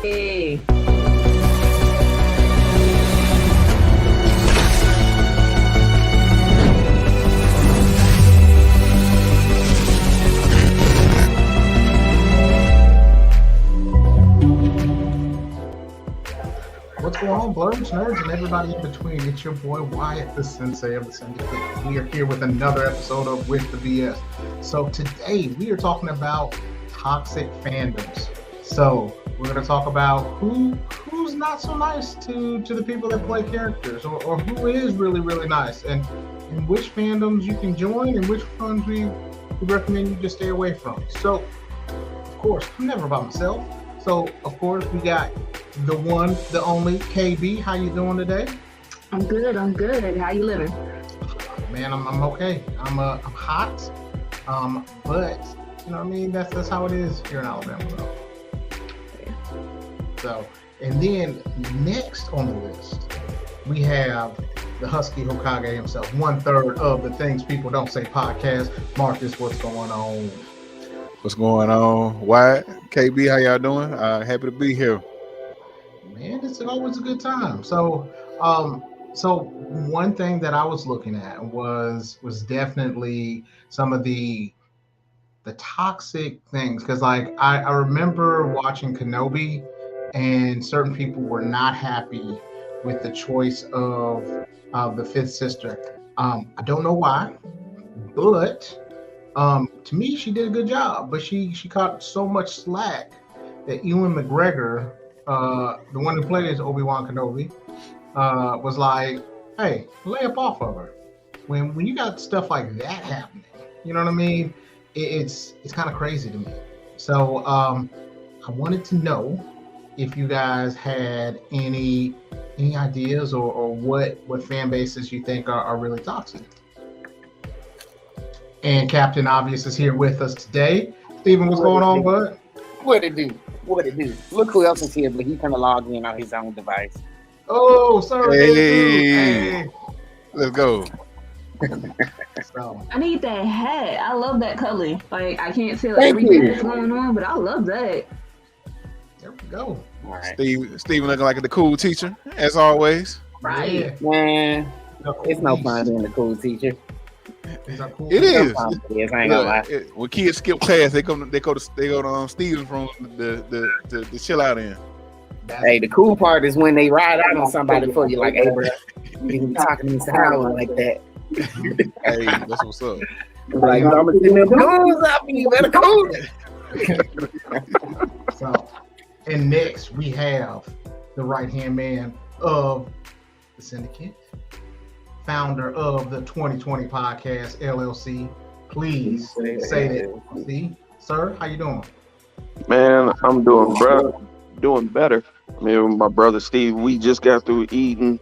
Hey. What's going on, Blerds, nerds, and everybody in between? It's your boy Wyatt, the sensei of the Syndicate. We are here with another episode of With the BS. So today we are talking about toxic fandoms. So we're going to talk about who's not so nice to the people that play characters, or who is really, really nice, and which fandoms you can join and which ones we recommend you just stay away from. So, of course, I'm never by myself. So, of course, we got the one, the only KB. How you doing today? I'm good. How you living? Man, I'm okay. I'm hot. But you know what I mean? That's how it is here in Alabama, though. So, and then next on the list, we have the Husky Hokage himself, 1/3 of the Things People Don't Say podcast. Marcus, what's going on? What's going on? Wyatt, KB, how y'all doing? Happy to be here. Man, it's always a good time. So one thing that I was looking at was definitely some of the toxic things, because like I remember watching Kenobi, and certain people were not happy with the choice of the fifth sister. I don't know why, but to me she did a good job, but she caught so much slack that Ewan McGregor, the one who plays Obi-Wan Kenobi, was like, hey, lay up off of her. When you got stuff like that happening, you know what I mean? It's kind of crazy to me. So I wanted to know if you guys had any ideas or what fan bases you think are really toxic. And Captain Obvious is here with us today. Steven, what's going on, bud? What it do? Look who else is here, but he's gonna log in on his own device. Oh, sorry. Hey. Let's go. So, I need that hat. I love that color. Like, I can't tell Thank everything you. that's going on, but I love that. there we go. All right. Steven looking like the cool teacher, as always. Right. Yeah. Man, The cool it's no beast. fun being a cool teacher. He's a cool It beast. is. I ain't gonna lie. When kids skip class, they go to Steven's room to chill out in. Hey, the cool part is when they ride out on somebody for you, like, hey, bro, you be talking to me sound like that. Hey, that's what's up. Like, I'm gonna send them goons up and you better cool it. So, and next we have the right-hand man of the Syndicate, founder of the 2020 Podcast LLC. Please say that. See, sir, how you doing? Man, I'm doing better. I mean, my brother Steve, we just got through eating,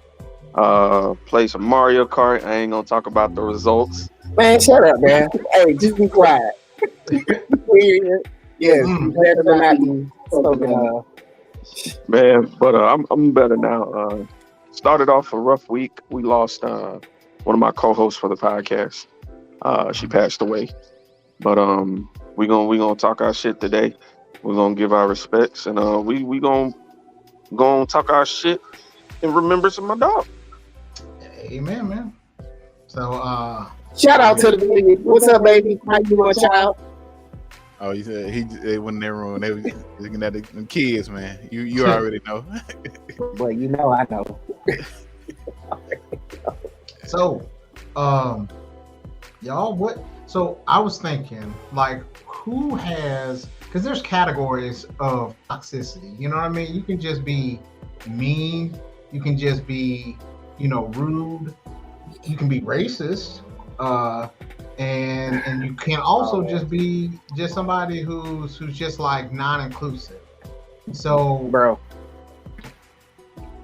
play some Mario Kart. I ain't gonna talk about the results. Man, shut up, man. Hey, just be quiet. Yes, better than not be spoken. Man, but I'm better now. Started off a rough week. We lost one of my co-hosts for the podcast. She passed away. But we gonna talk our shit today. We're gonna give our respects, and we gonna talk our shit in remembrance of my dog. Amen, man. So, Shout out to the baby. What's up, baby? How you doing, child? Oh, he said they went in their room. They was looking at the kids, man. You already know. Well, you know I know. so, y'all, what? So I was thinking, like, who has? Because there's categories of toxicity. You know what I mean? You can just be mean. You can just be, rude. You can be racist. And you can also just be somebody who's just like non-inclusive. So, Bro,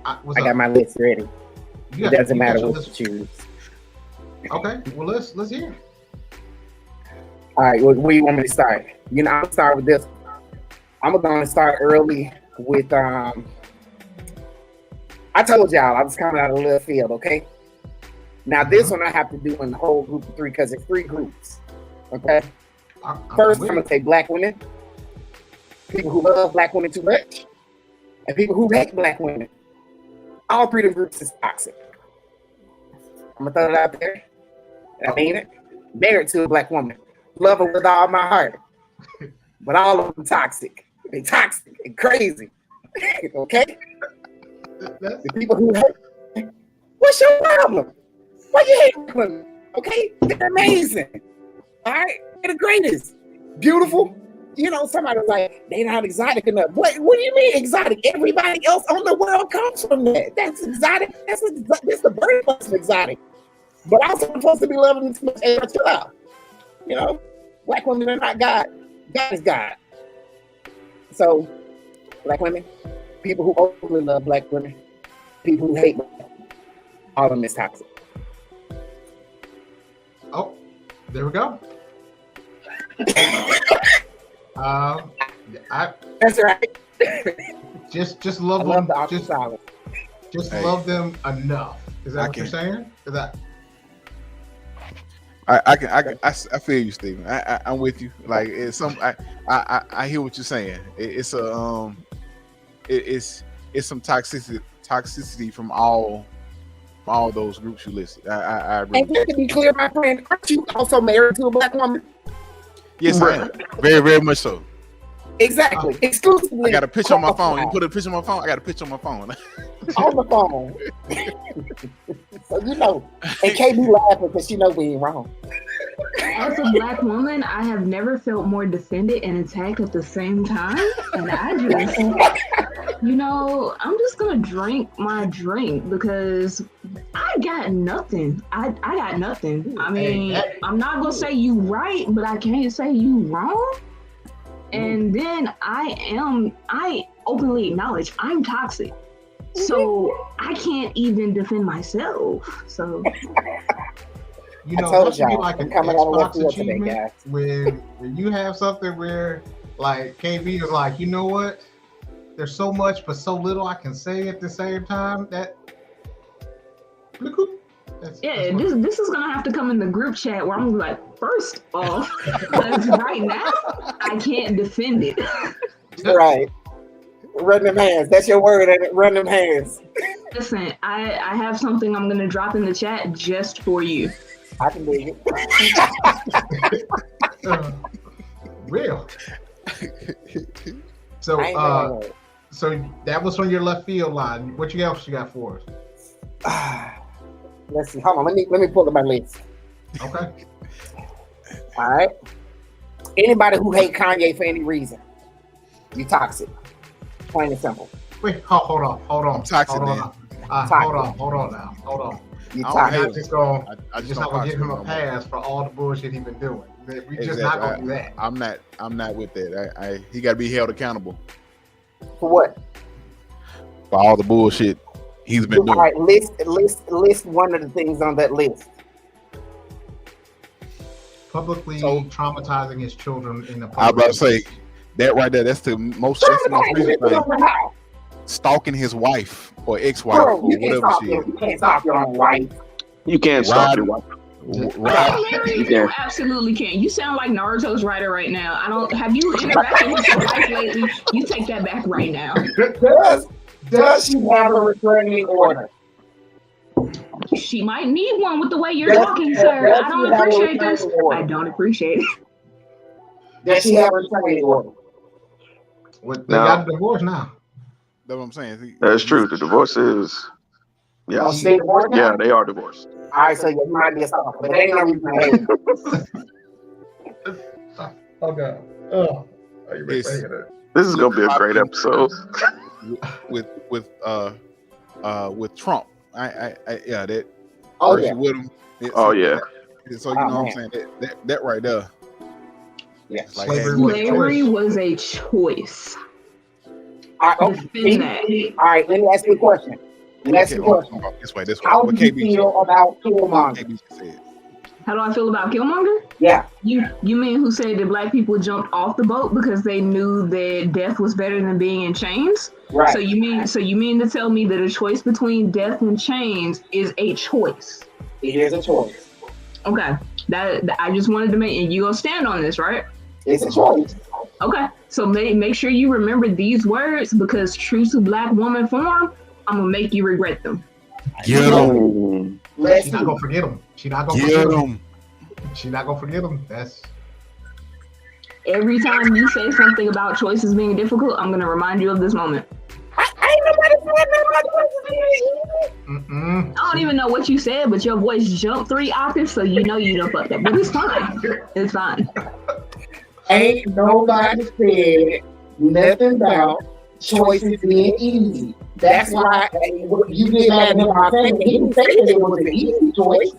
I got my list ready. It doesn't matter what you choose. Okay, well let's hear. All right, where you want me to start? I'm gonna start with this. I'm gonna start early with I told y'all I was coming out of left field, okay? Now this one I have to do in the whole group of three because it's three groups. Okay. First, I'm gonna say black women, people who love black women too much. and people who hate black women. All three of them groups is toxic. I'm gonna throw it out there. I mean it. Married to a black woman. Love her with all my heart. But all of them toxic. They toxic and crazy. Okay? The people who hate, what's your problem? Why you hate women? Okay? They're amazing. All right? They're the greatest. Beautiful. You know, somebody was like, they not exotic enough. What do you mean exotic? Everybody else on the world comes from that. That's exotic. That's the birthplace of exotic. But also supposed to be loving them too much. Hey, chill out. You know, black women are not God. God is God. So, black women, people who openly love black women, people who hate black women, all of them is toxic. Oh, there we go. That's right. Just love I them. love the Just love them enough. Is that what you're saying? Is that? I feel you, Stephen. I'm with you. Like it's some. I hear what you're saying. It's some toxicity from all those groups you listed. I agree. And just to be clear, my friend, aren't you also married to a black woman? Yes, I am. Very, very much so. Exactly. Exclusively. I got a picture on my phone. You put a picture on my phone. I got a picture on my phone. On the phone. So you know, and KB laughing because she know we ain't wrong. As a black woman, I have never felt more defended and attacked at the same time. And I just, I'm just gonna drink my drink because I got nothing. I got nothing. I mean, I'm not gonna say you right, but I can't say you wrong. And then I openly acknowledge I'm toxic. So I can't even defend myself. So that should be like an Xbox achievement when you have something where like KB is like, you know what? There's so much but so little I can say at the same time. This is gonna have to come in the group chat where I'm gonna be like, first off, because right now I can't defend it. Right. Run them hands. That's your word, ain't it? Run them hands. Listen, I have something I'm gonna drop in the chat just for you. I can dig it. Real. So so that was on your left field line. What else you got for us? Let's see. Hold on. Let me pull up my list. Okay. All right. Anybody who hate Kanye for any reason, you toxic. Plain and simple. Wait, hold on. I'm toxic, hold on now. You I'm just gonna give him a pass for all the bullshit he's been doing. We just not gonna do that. I'm not with that. He got to be held accountable. For what? For all the bullshit he's been doing. All right, list one of the things on that list. Publicly traumatizing his children in the public. I was about to say that right there. That's the most recent thing. Stalking his wife or ex-wife or whatever she is. You can't stalk your own wife. You can't stalk your wife. You absolutely can't. You sound like Naruto's writer right now. Have you interacted with your wife lately? You take that back right now. Does she have a restraining order? She might need one with the way you're talking, sir. I don't appreciate this. I don't appreciate it. Does she have a restraining order? They got a divorce now. That's what I'm saying. That's true. The divorce is, they are divorced. All right, so you might be a stalker, but ain't no reason. Oh God. Oh, are you ready for that? This is gonna be a great episode. With Trump, that. Oh yeah. With him. So you know what I'm saying. That right there. Yeah. Like, slavery was a choice. All right, let me ask you a question. This way. How do you feel about Killmonger? How do I feel about Killmonger? Yeah. You mean who said that black people jumped off the boat because they knew that death was better than being in chains? Right. So you mean to tell me that a choice between death and chains is a choice? It is a choice. Okay. That I just wanted to make, and you gonna stand on this, right? It's a choice. Okay. So make sure you remember these words, because true to Black woman form, I'm gonna make you regret them. Get them. She's not gonna forget them. She's not gonna forget them. She's not gonna forget them. That's every time you say something about choices being difficult, I'm gonna remind you of this moment. I ain't nobody said I don't even know what you said, but your voice jumped 3 octaves, so you know you done fucked up. But it's fine. It's fine. Ain't nobody said nothing about choices being easy. That's why you get mad at him. I think he didn't say that it was an easy choice.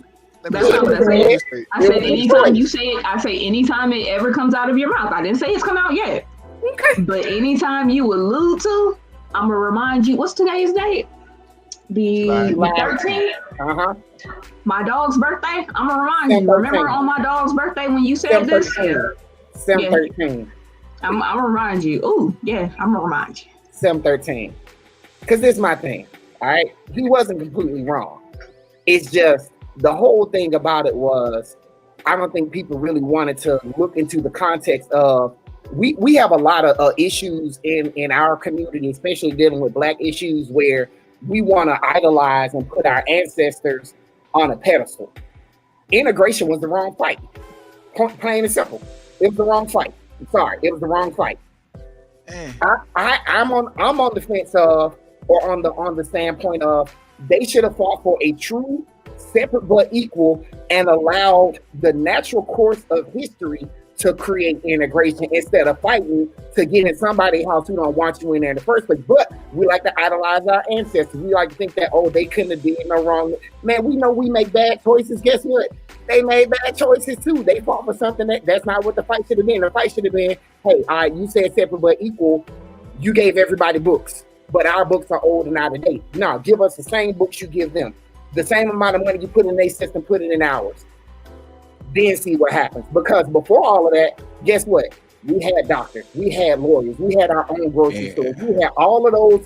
That's not what I said. I said anytime you say it, I say anytime it ever comes out of your mouth. I didn't say it's come out yet. Okay. But anytime you allude to, I'm gonna remind you, what's today's date? The 13th? Uh-huh. My dog's birthday? I'm gonna remind you. Remember on my dog's birthday when you said this? 7/13. I'm gonna remind you. Oh, yeah, I'm gonna remind you. 7/13. Because this is my thing. All right. He wasn't completely wrong. It's just the whole thing about it was, I don't think people really wanted to look into the context of, we have a lot of issues in our community, especially dealing with Black issues, where we want to idolize and put our ancestors on a pedestal. Integration was the wrong fight. Plain and simple. It was the wrong fight. I'm sorry. It was the wrong fight. I'm on the fence of, or on the standpoint of, they should have fought for a true, separate but equal, and allowed the natural course of history to create integration instead of fighting to get in somebody's house who don't want you in there in the first place. But we like to idolize our ancestors. We like to think that, oh, they couldn't have did no wrong. Man, we know we make bad choices. Guess what? They made bad choices too. They fought for something that's not what the fight should have been. The fight should have been, hey, all right, you said separate but equal. You gave everybody books, but our books are old and out of date. No, give us the same books you give them. The same amount of money you put in their system, put it in ours. Then see what happens. Because before all of that, guess what? We had doctors, we had lawyers, we had our own grocery stores, we had all of those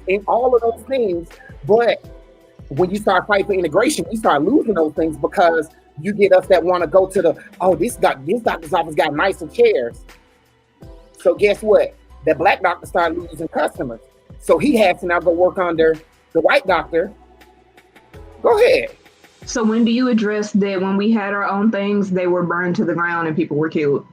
things. But when you start fighting for integration, you start losing those things, because you get us that want to go to this doctor's office got nicer chairs. So guess what? The Black doctor started losing customers. So he has to now go work under the white doctor. Go ahead. So when do you address that when we had our own things, they were burned to the ground and people were killed?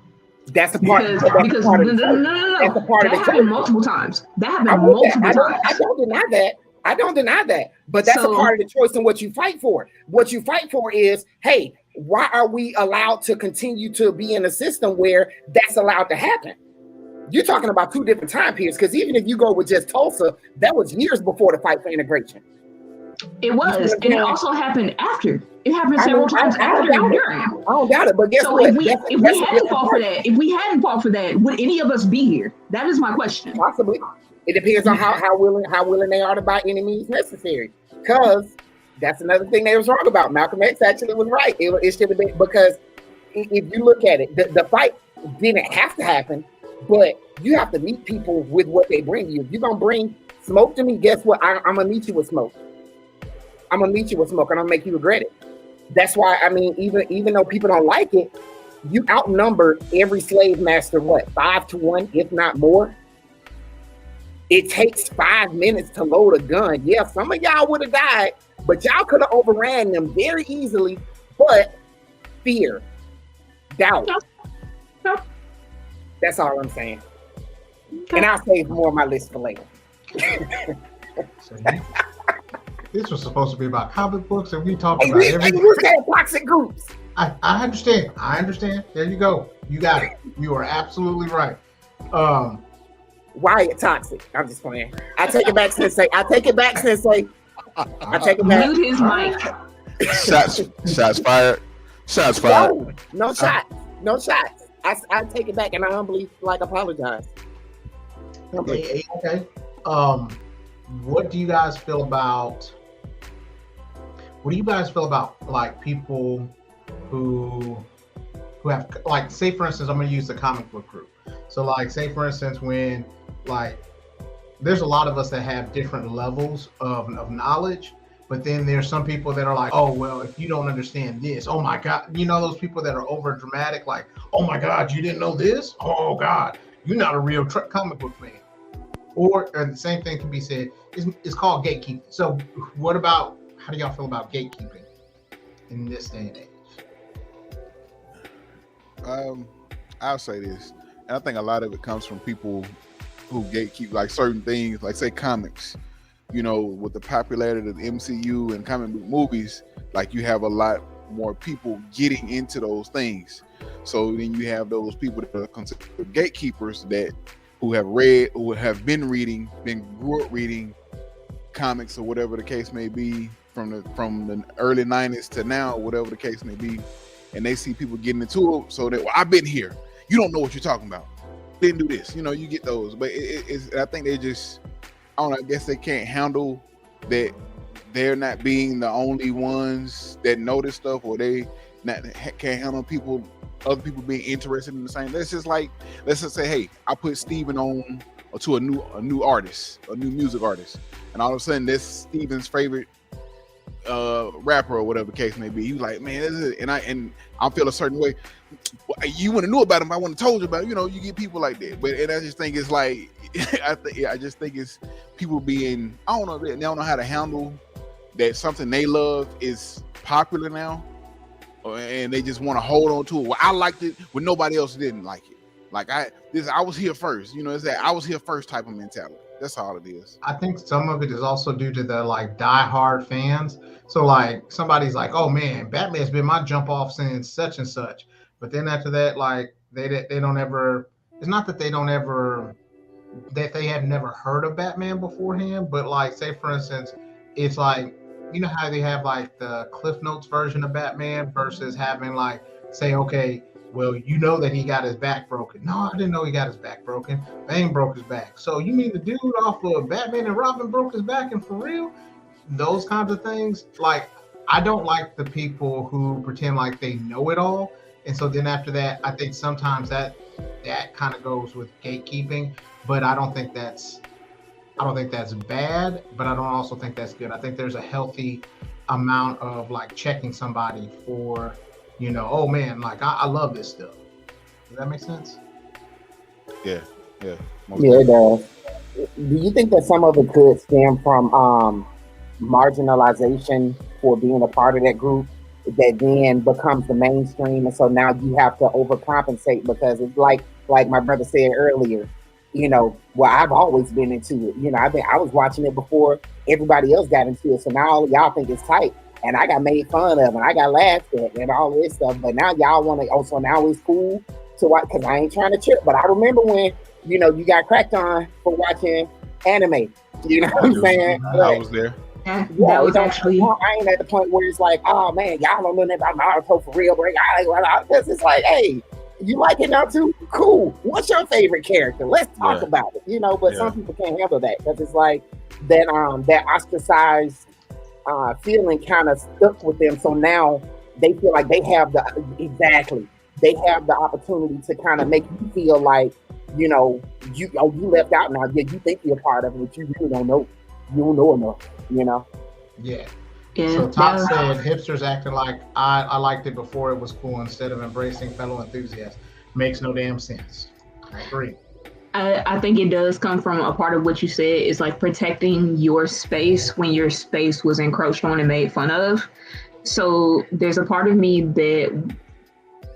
That's a part. Because no. That's a part that happened multiple times. That happened multiple times. I don't deny that. But that's a part of the choice in what you fight for. What you fight for is, hey, why are we allowed to continue to be in a system where that's allowed to happen? You're talking about 2 different time periods, because even if you go with just Tulsa, that was years before the fight for integration. It was, and it also happened after. It happened several times after and during. I don't doubt it, but guess what? If we hadn't fought for that, would any of us be here? That is my question. Possibly. It depends on how willing they are to buy any means necessary. Because that's another thing they was wrong about. Malcolm X actually was right. It should have been, because if you look at it, the fight didn't have to happen, but you have to meet people with what they bring you. If you're gonna bring smoke to me, guess what? I'm gonna meet you with smoke. I'm gonna meet you with smoke, and I'll make you regret it. That's why, I mean, even though people don't like it, you outnumbered every slave master, 5-1, if not more. It takes 5 minutes to load a gun. Yeah, some of y'all would have died, but y'all could have overran them very easily. But fear, doubt. No. That's all I'm saying. And I'll save more of my list for later. This was supposed to be about comic books, and we talked about everything. You said toxic groups. I understand. There you go. You got it. You are absolutely right. Why it toxic? I'm just playing. I take it back, Sensei. I take it back. Mute his mic. Shots fired. Shots fired. No shots. I take it back, and I humbly apologize. Okay. What do you guys feel about? What do you guys feel about people who have say for instance, I'm going to use the comic book group. So say for instance, when there's a lot of us that have different levels of knowledge, but then there's some people that are like, oh well, if you don't understand this, oh my God, those people that are over dramatic, oh my God, you didn't know this? Oh God, you're not a real comic book fan. Or the same thing can be said. It's called gatekeeping. So how do y'all feel about gatekeeping in this day and age? I'll say this, and I think a lot of it comes from people who gatekeep like certain things, like say comics. You know, with the popularity of the MCU and comic book movies, like you have a lot more people getting into those things. So then you have those people that are considered gatekeepers who have been grew up reading comics or whatever the case may be from the early 90s to now, whatever the case may be, and they see people getting into it. So that, well, I've been here. You don't know what you're talking about. Didn't do this. You know, you get those, but it's. I think they just. I don't know, I guess they can't handle that they're not being the only ones that know this stuff, or they can't handle other people being interested in the same. That's just like, let's just say, hey, I put Steven on to a new artist, a new music artist, and all of a sudden that's Steven's favorite rapper or whatever the case may be. He's like, man, this is it. And I feel a certain way. You wouldn't have knew about him. I wouldn't have told you about it. You know, you get people like that. But I just think it's like, I just think it's people being, I don't know, they don't know how to handle that something they love is popular now, and they just want to hold on to it. Well, I liked it when nobody else didn't like it. Like I was here first. You know, it's that I was here first type of mentality. That's all it is. I think some of it is also due to the like diehard fans. So like somebody's like, oh man, Batman's been my jump off since such and such. But then after that, like they don't ever. It's not that they don't ever. That they have never heard of Batman beforehand, but like say for instance, it's like, you know how they have like the Cliff Notes version of Batman versus having like, say, okay, well, you know that he got his back broken. No, I didn't know he got his back broken. Bane broke his back. So you mean the dude off of Batman and Robin broke his back, and for real? Those kinds of things. Like, I don't like the people who pretend like they know it all. And so then after that, I think sometimes that kind of goes with gatekeeping, but I don't think that's bad, but I don't also think that's good. I think there's a healthy amount of like checking somebody for, you know, oh man, like I love this stuff. Does that make sense? Yeah. Yeah, it does. Do you think that some of it could stem from marginalization for being a part of that group that then becomes the mainstream, and so now you have to overcompensate because it's like my brother said earlier, you know, well, I've always been into it. You know, I was watching it before everybody else got into it, so now y'all think it's tight, and I got made fun of, and I got laughed at, and all this stuff. But now y'all want to. Oh, so now it's cool to watch because I ain't trying to trip. But I remember when, you know, you got cracked on for watching anime. You know what I'm saying? I was there. Yeah, that was actually. I ain't at the point where it's like, oh man, y'all don't know nothing about Naruto for real, bro. It's like, hey, you like it now too? Cool. What's your favorite character? Let's talk about it. You know, but some people can't handle that because it's like that that ostracized feeling kind of stuck with them. So now they feel like they have the opportunity to kind of make you feel like, you know, you left out now. Yeah, you think you're a part of it, but you really don't know. You don't know enough, you know? Yeah. So Top said hipsters acting like I liked it before it was cool instead of embracing fellow enthusiasts. Makes no damn sense. I agree. I think it does come from a part of what you said is like protecting your space when your space was encroached on and made fun of. So there's a part of me that,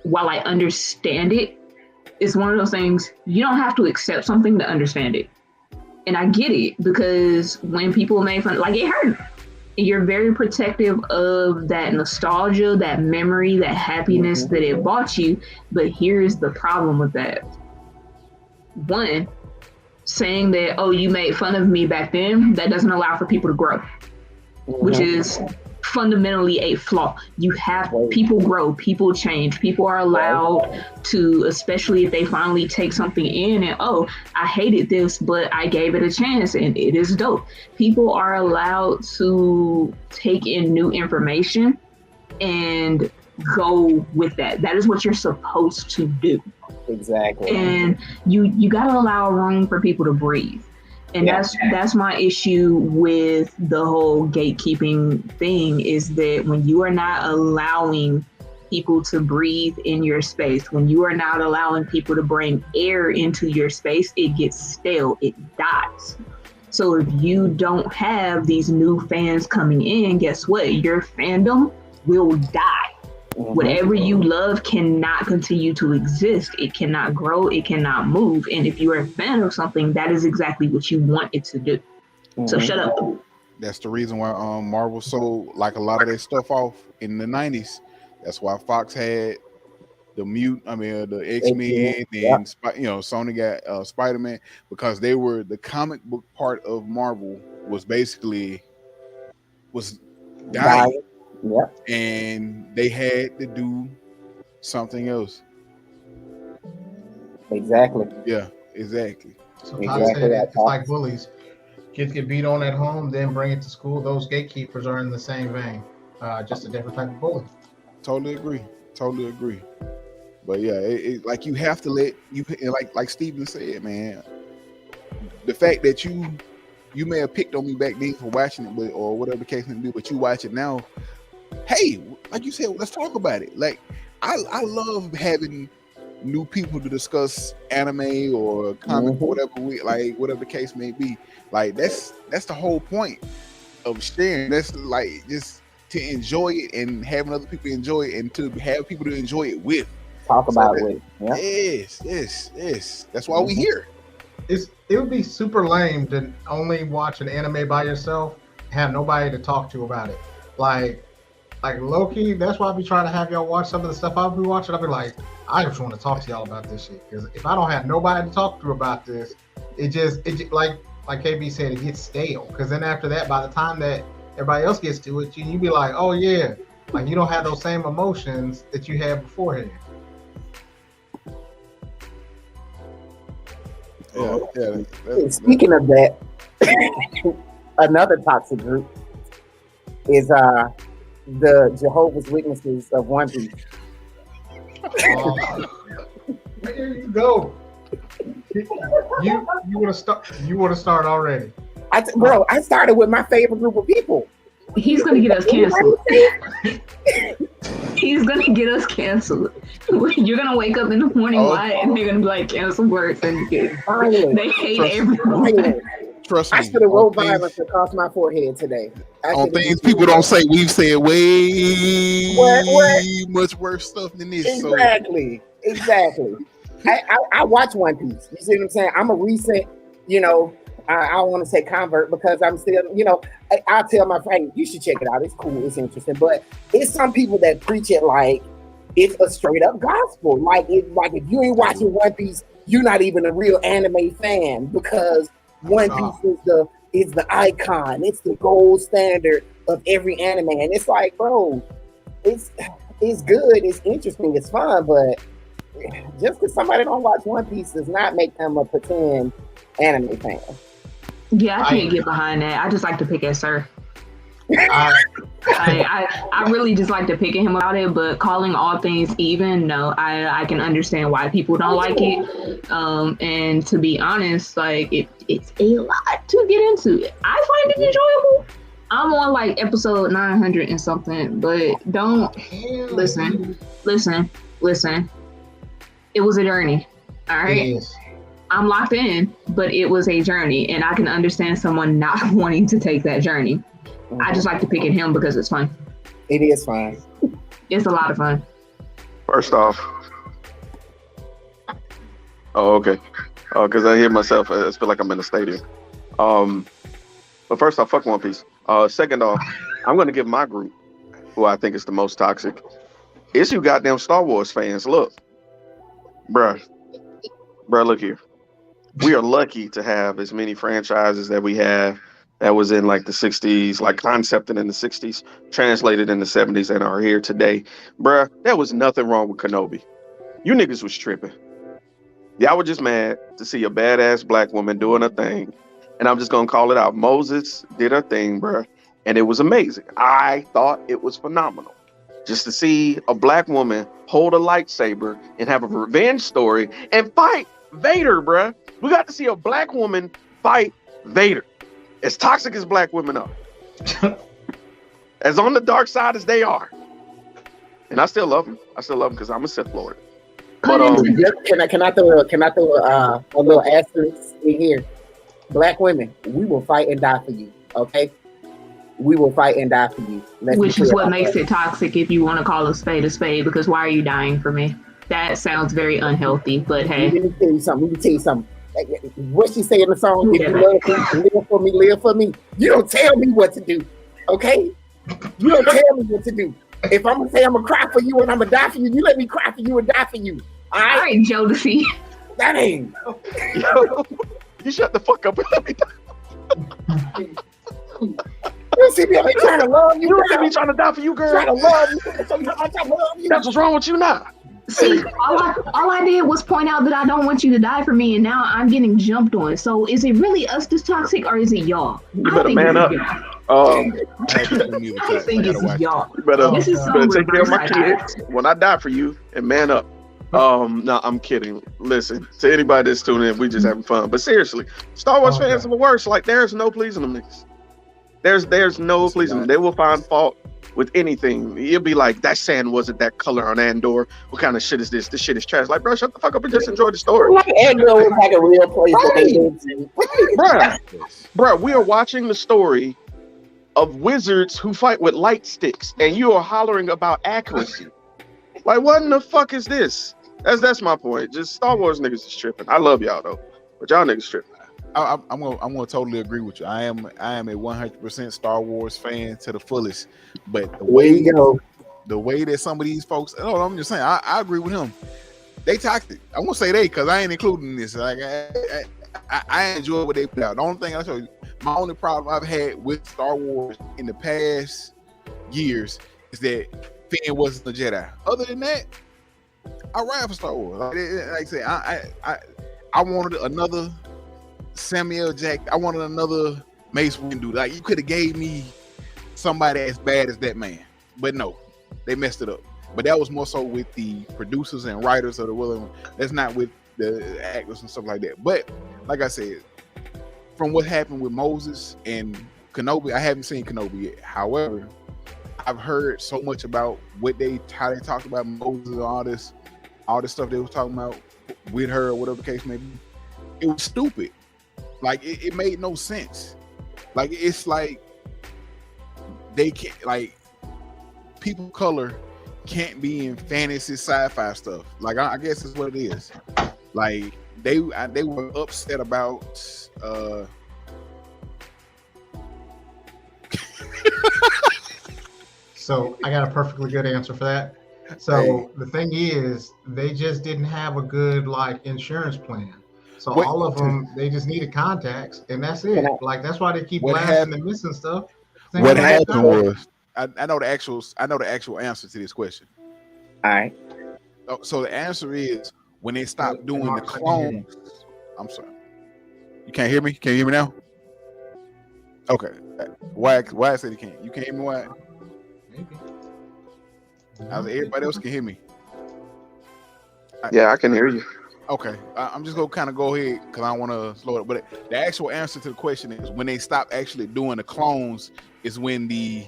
while I understand it, it's one of those things, you don't have to accept something to understand it. And I get it, because when people made fun, like, it hurt. You're very protective of that nostalgia, that memory, that happiness that it brought you. But here's the problem with that. One, saying that, oh, you made fun of me back then, that doesn't allow for people to grow, which is fundamentally a flaw. You have people grow, people change, people are allowed to, especially if they finally take something in and, oh, I hated this, but I gave it a chance and it is dope. People are allowed to take in new information and go with that. That is what you're supposed to do. Exactly. And you gotta allow room for people to breathe. And that's my issue with the whole gatekeeping thing, is that when you are not allowing people to breathe in your space, when you are not allowing people to bring air into your space, it gets stale, it dies. So if you don't have these new fans coming in, guess what? Your fandom will die. Whatever you love cannot continue to exist. It cannot grow. It cannot move. And if you're a fan of something, that is exactly what you want it to do. So shut up. That's the reason why Marvel sold like a lot of their stuff off in the 90s. That's why Fox had the X-Men, and Sony got Spider-Man, because they were the comic book part of Marvel was dying. Yeah. And they had to do something else. Exactly. Yeah, exactly. So I said it's like bullies. Kids get beat on at home, then bring it to school. Those gatekeepers are in the same vein, just a different type of bully. Totally agree. But yeah, it like you have to let you, like Steven said, man. The fact that you may have picked on me back then for watching it, or whatever the case may be, but you watch it now. Hey, like you said, let's talk about it. Like I love having new people to discuss anime or comic, whatever the case may be. Like that's the whole point of sharing. That's like just to enjoy it and having other people enjoy it, and to have people to enjoy it with. Talk about it with. Yeah. Yes. That's why we here. It would be super lame to only watch an anime by yourself, have nobody to talk to about it. Like low-key, that's why I be trying to have y'all watch some of the stuff I'll be watching. I'll be like, I just want to talk to y'all about this shit. Because if I don't have nobody to talk to about this, it just like KB said, it gets stale. Because then after that, by the time that everybody else gets to it, you be like, oh yeah, like you don't have those same emotions that you had beforehand. Yeah. Speaking of that, another toxic group is the Jehovah's Witnesses of One Piece. There you go. You want to start? You want to start already? I started with my favorite group of people. He's gonna get us canceled. He's gonna get us canceled. You're gonna wake up in the morning and they're gonna be like, cancel words, and they hate everyone. Trust me. I should have wrote violence across my forehead today. On things people don't say, we've said way much worse stuff than this. Exactly. I watch One Piece. You see what I'm saying? I'm a recent, I don't want to say convert, because I'm still, I tell my friend, you should check it out. It's cool. It's interesting. But it's some people that preach it like it's a straight up gospel. Like if you ain't watching One Piece, you're not even a real anime fan, because One Piece is the icon. It's the gold standard of every anime. And it's like, bro, it's good. It's interesting. It's fun. But just because somebody don't watch One Piece does not make them a pretend anime fan. Yeah, I can't get behind that. I just like to pick at Sir. I really just like to pick at him about it, but calling all things even, no, I can understand why people don't like it. And to be honest, like it's a lot to get into. I find it enjoyable. I'm on like episode 900 and something, but don't listen. It was a journey. All right. I'm locked in, but it was a journey, and I can understand someone not wanting to take that journey. I just like to pick at him because it's fun. It is fun. It's a lot of fun. First off, okay. Because I hear myself, I feel like I'm in a stadium. But first off, fuck One Piece. Second off, I'm going to give my group, who I think is the most toxic, it's you goddamn Star Wars fans. Look, bruh, look here. We are lucky to have as many franchises that we have that was in like the 60s, like concepted in the 60s, translated in the 70s, and are here today. Bruh, there was nothing wrong with Kenobi. You niggas was tripping. Y'all were just mad to see a badass black woman doing her thing. And I'm just going to call it out. Moses did her thing, bruh, and it was amazing. I thought it was phenomenal. Just to see a black woman hold a lightsaber and have a revenge story and fight Vader, bruh. We got to see a black woman fight Vader. As toxic as black women are. As on the dark side as they are. and I still love him. I still love him because I'm a Sith Lord. Put But into Can I throw a little asterisk in here? Black women, we will fight and die for you. Okay, we will fight and die for you. which is what makes it toxic if you want to call a spade, because why are you dying for me? That sounds very unhealthy, but hey. Let me tell you something. What she say in the song, if you love me, live for me. You don't tell me what to do, okay? You don't tell me what to do. If I'm gonna say I'm gonna cry for you and I'm gonna die for you, you let me cry for you and die for you. All right, Jodeci. That ain't. Yo, you shut the fuck up and let me die. You see me out here trying to love you. You really be trying to die for you, girl. Trying to love you. I love you. That's what's wrong with you now. See, all I did was point out that I don't want you to die for me, and now I'm getting jumped on. So is it really us that's toxic, or is it y'all? You better man up. I think it's y'all. You better take care of my kids when I die for you and man up. No, I'm kidding. Listen, to anybody that's tuning in, we just having fun. But seriously, Star Wars fans are the worst. Like, there's no pleasing them niggas. There's no pleasing them. They will find fault with anything. You'll be like, that sand wasn't that color on Andor. What kind of shit is this? This shit is trash. Like, bro, shut the fuck up and just enjoy the story. Like Andor was like a real place that they lived in. Bruh, we are watching the story of wizards who fight with light sticks, and you are hollering about accuracy. Like, what in the fuck is this? That's my point. Just Star Wars niggas is tripping. I love y'all though, but y'all niggas tripping. I'm gonna totally agree with you. I am a 100% Star Wars fan to the fullest. But the way that some of these folks, I'm just saying, I agree with him. They toxic. I won't say they because I ain't including this. Like I enjoy what they put out. The only thing I show you, my only problem I've had with Star Wars in the past years is that Finn wasn't a Jedi. Other than that, I ride for Star Wars. Like I said, I wanted another Samuel Jackson. I wanted another Mace Windu. Like, you could have gave me somebody as bad as that man, but no, they messed it up. But that was more so with the producers and writers of the Willing. That's not with the actors and stuff like that. But like I said, from what happened with Moses and Kenobi, I haven't seen Kenobi yet. However, I've heard so much about how they talked about Moses and all this stuff they was talking about with her or whatever the case may be. It was stupid. Like, it made no sense. Like, it's like they can't, like, people of color can't be in fantasy sci-fi stuff. Like, I guess that's what it is. Like, they were upset about So I got a perfectly good answer for that. So the thing is, they just didn't have a good insurance plan. So all of them, they just needed contacts, and that's it. Like, that's why they keep blasting and missing stuff. What happened was, I know the actual answer to this question. All right. So the answer is when they stopped doing the clones. I'm sorry. You can't hear me? Can you hear me now? Okay. Why I said you can't? You can't hear me? Why? Maybe. Everybody else can hear me. Yeah, I can hear you. Okay, I'm just gonna kind of go ahead because I don't want to slow it. But the actual answer to the question is when they stopped actually doing the clones is when the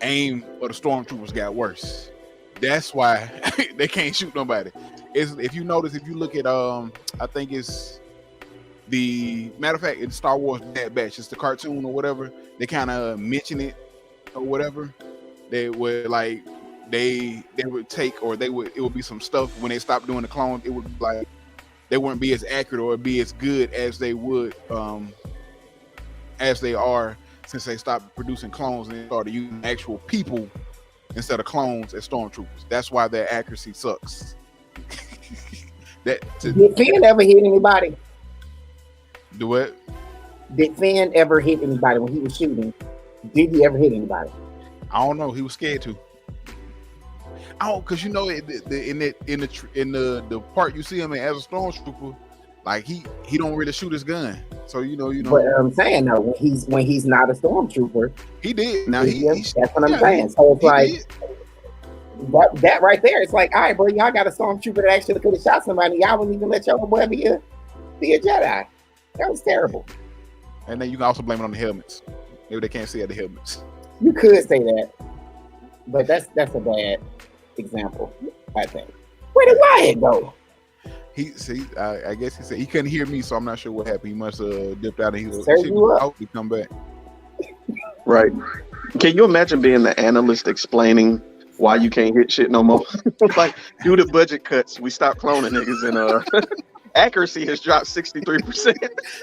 aim of the stormtroopers got worse. That's why they can't shoot nobody. If you notice, if you look at I think it's the matter of fact, it's Star Wars Bad Batch. It's the cartoon or whatever. They kind of mention it or whatever. They would like. They would take, or it would be some stuff when they stopped doing the clones. It would be like they wouldn't be as accurate or be as good as they would, as they are since they stopped producing clones and they started using actual people instead of clones as stormtroopers. That's why their accuracy sucks. Did Finn ever hit anybody? Do what? Did Finn ever hit anybody when he was shooting? Did he ever hit anybody? I don't know. He was scared to. Because in the part you see him in as a stormtrooper, like he don't really shoot his gun. So you know. But I'm saying though, when he's not a stormtrooper, he did. Now that's what I'm saying. So it's like that right there. It's like, all right, bro, y'all got a stormtrooper that actually could have shot somebody. Y'all wouldn't even let your boy be a Jedi. That was terrible. And then you can also blame it on the helmets. Maybe they can't see at the helmets. You could say that, but that's a bad example, I think. Where did Wyatt go? I guess he said he couldn't hear me, so I'm not sure what happened. He must have dipped out and he hopefully come back. Right. Can you imagine being the analyst explaining why you can't hit shit no more? Like, due to budget cuts, we stopped cloning niggas and accuracy has dropped 63%.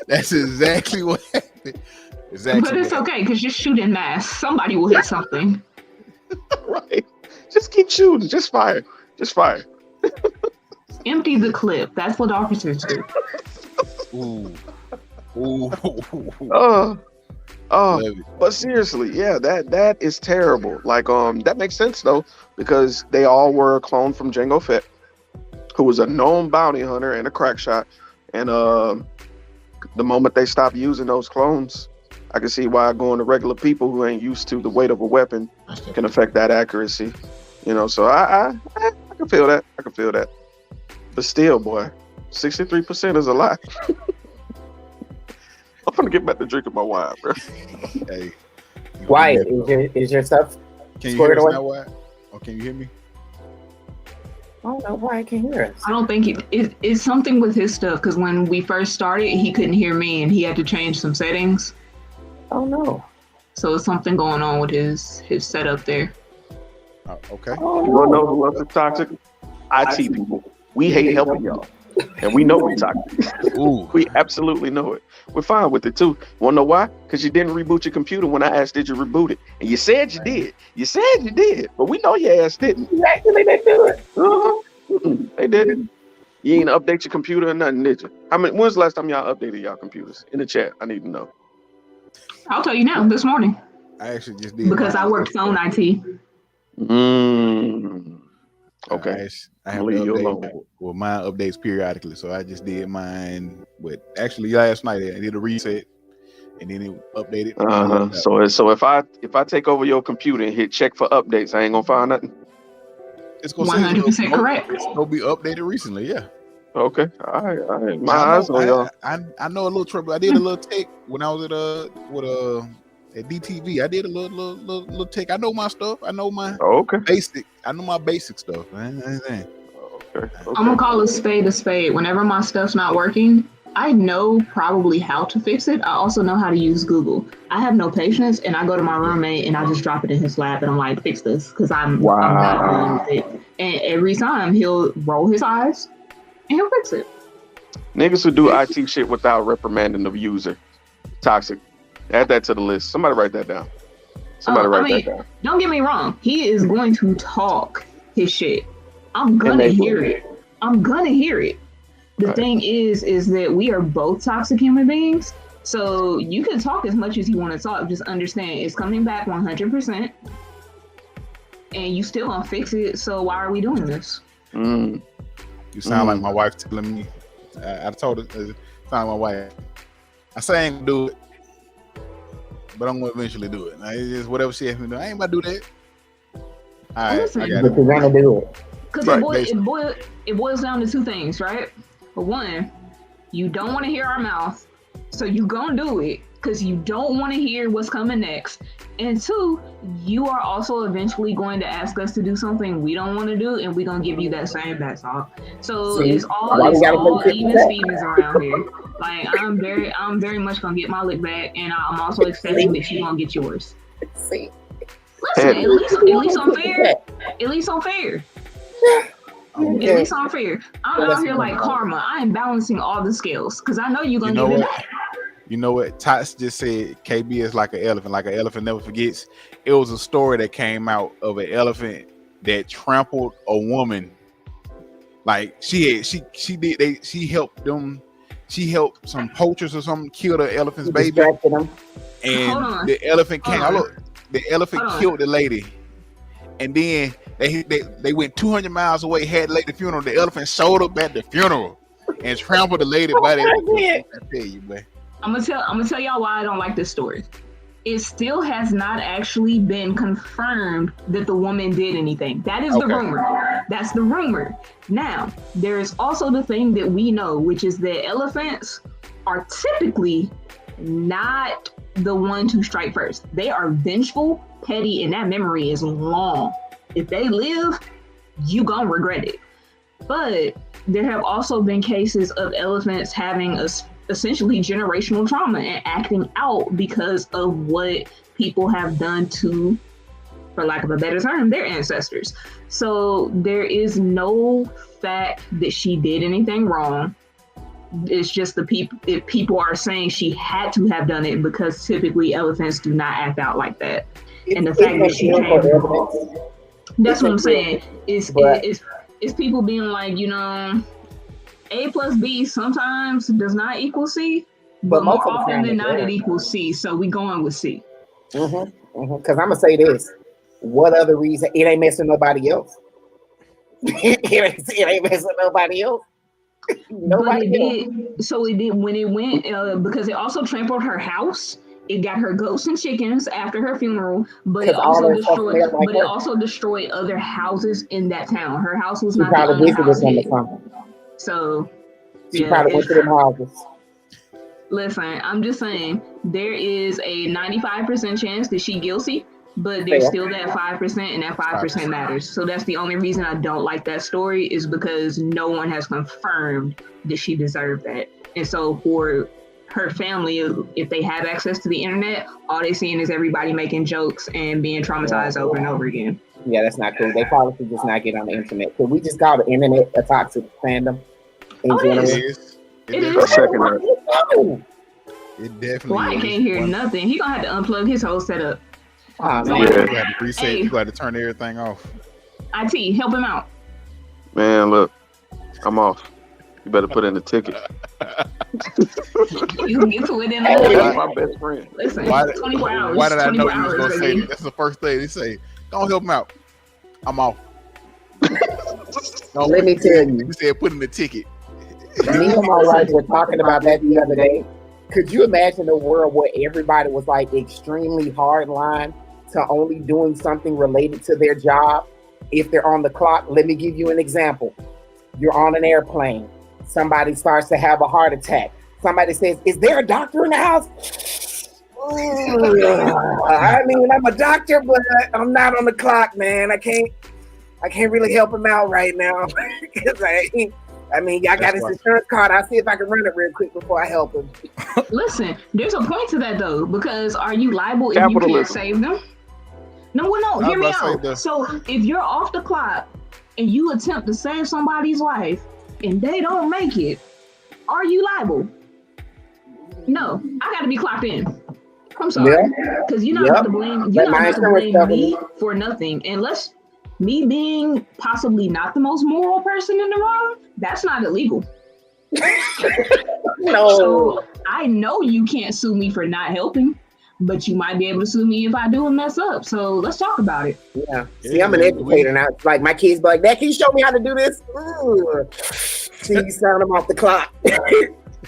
That's exactly what happened. Exactly. But it's okay because you're shooting mass. Somebody will hit something. Right. Just keep shooting. Just fire. Just fire. Empty the clip. That's what officers do. Ooh. But seriously, yeah, that is terrible. Like, that makes sense though, because they all were a clone from Jango Fett, who was a known bounty hunter and a crack shot. And the moment they stopped using those clones, I can see why going to regular people who ain't used to the weight of a weapon can affect that accuracy. You know, so I can feel that. I can feel that. But still, boy, 63% is a lot. I'm gonna get back to drinking my wine, bro. Hey, Wyatt, is your stuff? Can you hear us now, Wyatt? Or can you hear me? I don't know why I can't hear us. I don't think it's something with his stuff because when we first started, he couldn't hear me and he had to change some settings. Oh no. So it's something going on with his setup there. Okay. Oh, You wanna know who else is toxic? IT people. We hate helping y'all. And we know we're toxic. Ooh. We absolutely know it. We're fine with it too. Wanna know why? Because you didn't reboot your computer when I asked, did you reboot it? And you said you did. You said you did. But we know your ass didn't. Actually, they do it. They didn't. You ain't update your computer or nothing, did you? When's the last time y'all updated y'all computers? In the chat, I need to know. I'll tell you now, this morning. I actually just did. Because I worked phone IT. Okay. I have to update. Well, mine updates periodically, so I just did mine. But actually, last night I did a reset, and then it updated. So if I take over your computer and hit check for updates, I ain't gonna find nothing. It's gonna 100% correct. It's gonna be updated recently, yeah. Okay, all right. My eyes on y'all. I know a little trouble. I did a little tech when I was at DTV. I did a little tech. I know my stuff. I know my basic. I know my basic stuff. Okay. I'm gonna call a spade. Whenever my stuff's not working, I know probably how to fix it. I also know how to use Google. I have no patience, and I go to my roommate and I just drop it in his lap, and I'm like, fix this, because I'm not dealing with it. And every time he'll roll his eyes and he'll fix it. Niggas who do IT shit without reprimanding the user, toxic. Add that to the list. Somebody write that down. That down. Don't get me wrong. He is going to talk his shit. I'm gonna hear it. The thing is that we are both toxic human beings. So you can talk as much as you want to talk. Just understand it's coming back 100%. And you still gonna fix it. So why are we doing this? You sound like my wife telling me. I told her, sound like my wife. I say I ain't gonna do it, but I'm gonna eventually do it. Like, it's just whatever she has me to do. I ain't about to do that. All right, I got it. But you're gonna do it. Because it boils down to two things, right? For one, you don't want to hear our mouth, so you gonna do it because you don't want to hear what's coming next. And two, you are also eventually going to ask us to do something we don't want to do, and we're gonna give you that same back talk. So it's all even Stevens around here. Like I'm very much gonna get my lick back, and I'm also expecting that you're gonna get yours. See. Listen, at least I'm fair. At least I'm fair. I'm out here like karma. I am balancing all the scales because I know you're gonna get it back. You know what? Tots just said KB is like an elephant. Like an elephant never forgets. It was a story that came out of an elephant that trampled a woman. Like she helped them. She helped some poachers or something kill the elephant's baby. And the elephant came. The elephant killed the lady. And then they went 200 miles away, had late the funeral. The elephant showed up at the funeral and trampled the lady body. I tell you, man. I'm gonna tell y'all why I don't like this story. It still has not actually been confirmed that the woman did anything. That is the rumor. That's the rumor. Now, there is also the thing that we know, which is that elephants are typically not the one to strike first. They are vengeful, petty, and that memory is long. If they live, you gonna regret it. But there have also been cases of elephants having essentially generational trauma and acting out because of what people have done to, for lack of a better term, their ancestors. So there is no fact that she did anything wrong. It's just if people are saying she had to have done it, because typically elephants do not act out like that. And the fact that she came, that's what I'm saying. It's people being like, A plus B sometimes does not equal C, but more often than not it equals C. So we going with C. Because I'm gonna say this: what other reason? It ain't messing nobody else. it ain't messing nobody else. But it did. So it did when it went because it also trampled her house. It got her goats and chickens after her funeral, but it also destroyed other houses in that town. Her house was not the only house hit. So she probably went to them houses. Listen, I'm just saying there is a 95% chance that she's guilty, but there's still that 5%, and that 5% matters. So that's the only reason I don't like that story, is because no one has confirmed that she deserved that. And so for her family, if they have access to the internet, all they're seeing is everybody making jokes and being traumatized over and over again. Yeah, that's not cool. They probably should just not get on the internet. Could we just call the internet a toxic fandom in general? It is. It definitely Wyatt can't hear nothing. He gonna have to unplug his whole setup. You gotta reset. You gotta turn everything off. IT, help him out. Man, look, I'm off. You better put in the ticket. You can get to it in That's my best friend. Listen, 24 hours. Why did I know you was hours, gonna say that? That's the first thing they say. Don't help him out. I'm off. Let me tell you. You said put in the ticket. Me and my wife were talking about that the other day. Could you imagine a world where everybody was like extremely hardline to only doing something related to their job if they're on the clock? Let me give you an example. You're on an airplane. Somebody starts to have a heart attack. Somebody says, "Is there a doctor in the house?" I mean, I'm a doctor, but I'm not on the clock, man. I can't really help him out right now. Y'all got his insurance card. I'll see if I can run it real quick before I help him. Listen, there's a point to that though, because are you liable if you can't save them? No, hear me out. So if you're off the clock and you attempt to save somebody's life and they don't make it, are you liable? No, I got to be clocked in. I'm sorry, because you're not going to blame. You're not going to blame me for nothing, unless me being possibly not the most moral person in the room. That's not illegal. No. So I know you can't sue me for not helping, but you might be able to sue me if I do a mess up. So let's talk about it. Yeah. See, I'm an educator now. Like my kids be like, "Dad, can you show me how to do this?" See, you sound them off the clock.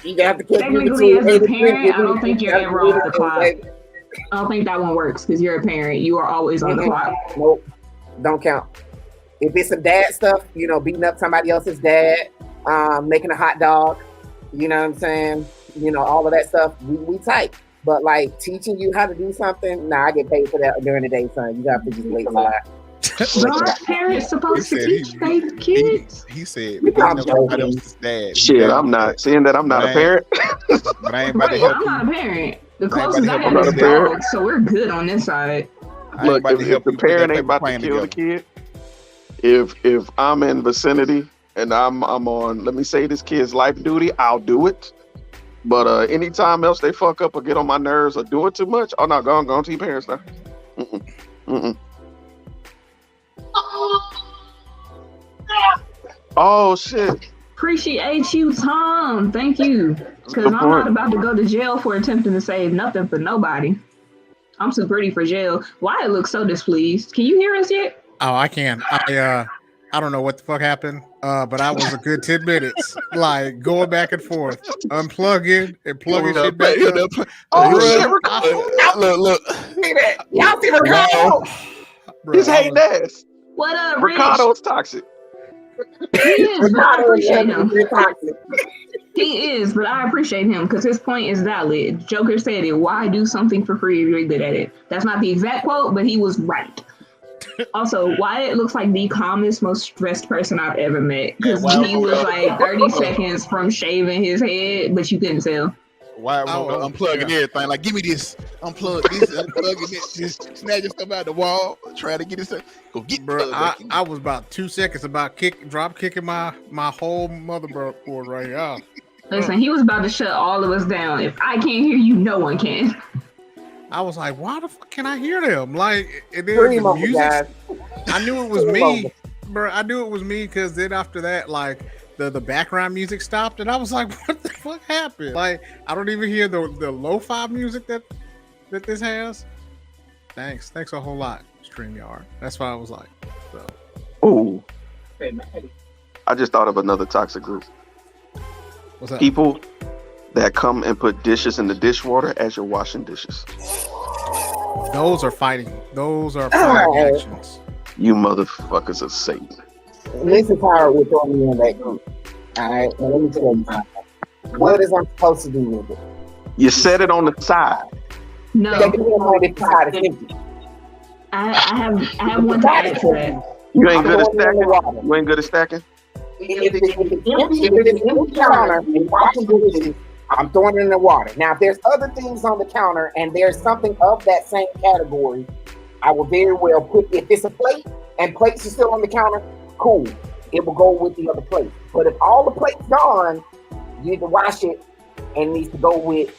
You have to technically, as a parent, I don't think you're ever off the clock. I don't think that one works because you're a parent. You are always on the clock. Nope, don't count. If it's some dad stuff, beating up somebody else's dad, making a hot dog, you know what I'm saying? All of that stuff, we tight. But like teaching you how to do something, I get paid for that during the day, son. You got to just wait a lot. Aren't parents supposed to teach their kids? He said, somebody else's dad. Shit, I'm not. Seeing that I'm not a parent. But I ain't about to help I'm you. not a parent. The closest I have is dog, so we're good on this side. Look, if the parent ain't about to kill the kid, if I'm in vicinity and I'm on, let me say, this kid's life duty, I'll do it. But anytime else they fuck up or get on my nerves or do it too much, oh no, go on to your parents now. Oh shit! Appreciate you, Tom. Thank you. Because I'm not about to go to jail for attempting to save nothing for nobody. I'm too pretty for jail. Why it looks so displeased? Can you hear us yet? Oh, I can. I don't know what the fuck happened, but I was a good 10 minutes, like going back and forth, unplugging and plugging shit back up. Look. Y'all see Ricardo? He's hating ass. What up, Rich? Ricardo's toxic. He is, but I appreciate him. He is, but I appreciate him because his point is valid. Joker said it. Why do something for free if you're good at it? That's not the exact quote, but he was right. Also, Wyatt looks like the calmest, most stressed person I've ever met. Because Yeah, he was like 30 seconds from shaving his head, but you couldn't tell. Why unplugging everything? Like, give me this, unplug this, unplugging it, just snatching stuff out the wall, trying to get this stuff. Go get Bro, I was about 2 seconds about drop kicking my whole motherboard right here. Listen, he was about to shut all of us down. If I can't hear you, no one can. I was like, why the fuck can I hear them? Like, and then Dream the over, music, guys. I knew it was me, bro. I knew it was me because then after that, like, the background music stopped, and I was like, what the fuck happened? Like, I don't even hear the lo-fi music that this has. Thanks a whole lot, StreamYard. That's why I was like, so. Ooh. I just thought of another toxic group. What's up? People that come and put dishes in the dishwater as you're washing dishes. Those are fighting. Those are fighting actions. You motherfuckers are Satan. This is how we're throwing me in that group. All right, and let me tell you something. What is I'm supposed to do with it? You set it on the side. No, That depends on if the side is empty. I have one to add to that. You ain't good at stacking? You ain't good at stacking? If it's empty counter and washing dishes, I'm throwing it in the water. Now, if there's other things on the counter and there's something of that same category, I will very well put, if it's a plate and plates are still on the counter, cool. It will go with the other plate. But if all the plates gone, you need to wash it and it needs to go with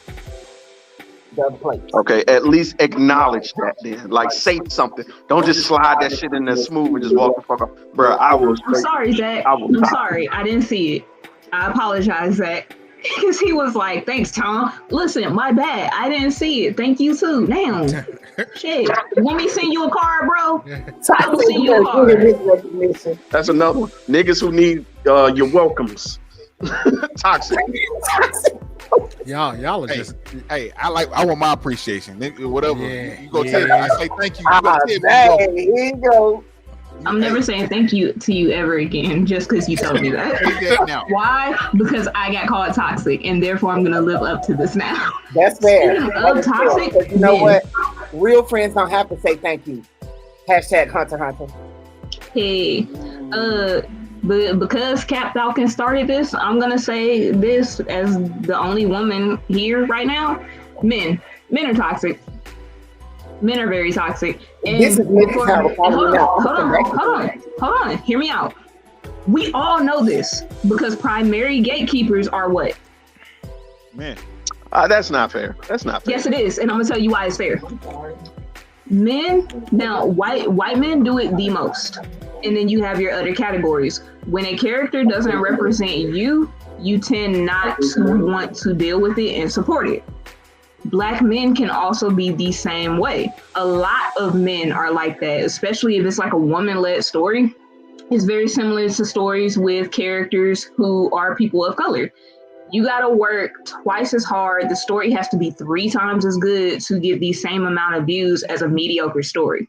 the other plate. Okay, at least acknowledge that then. Like, say something. Don't just slide that shit in there smooth and just walk the fuck up. Bro, I'm sorry, Zach. I'm sorry. I didn't see it. I apologize, Zach. Because he was like, thanks, Tom. Listen, my bad. I didn't see it. Thank you, too. Damn. Shit. Want me to send you a card, bro? I will send you a card. That's another one. Niggas who need your welcomes. Toxic. Y'all are just. Hey, I want my appreciation. Whatever. Yeah, you go yeah. tell me. I say thank you. You go tell me. Here you go. I'm never saying thank you to you ever again just because you told me that. Now. Why? Because I got called toxic and therefore I'm going to live up to this now. That's fair. Of toxic, you know what? Real friends don't have to say thank you. Hashtag Hunter Hunter. Hey, but because Cap Falcon started this, I'm going to say this as the only woman here right now. Men are toxic. Men are very toxic. And This is hold on. Hear me out. We all know this because primary gatekeepers are what? Man. That's not fair. That's not fair. Yes, it is, and I'm gonna tell you why it's fair. Men, now white men do it the most, and then you have your other categories. When a character doesn't represent you, you tend not to want to deal with it and support it. Black men can also be the same way. A lot of men are like that, especially if it's like a woman-led story. It's very similar to stories with characters who are people of color. You gotta work twice as hard. The story has to be 3 times as good to get the same amount of views as a mediocre story.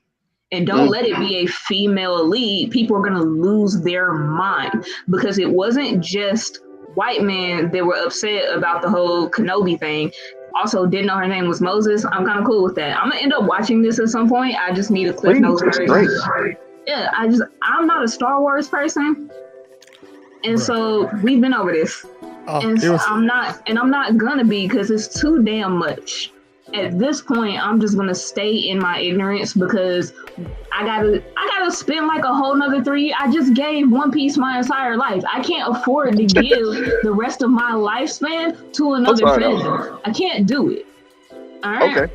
And don't let it be a female lead. People are gonna lose their mind because it wasn't just white men that were upset about the whole Kenobi thing. Also, didn't know her name was Moses. I'm kind of cool with that. I'm gonna end up watching this at some point. I just need a Cliff Notes version. Yeah, I'm not a Star Wars person, and so we've been over this. I'm not gonna be because it's too damn much. At this point, I'm just gonna stay in my ignorance because I gotta spend like a whole nother 3 years. I just gave One Piece my entire life. I can't afford to give the rest of my lifespan to another fandom. I can't do it. All right. Okay.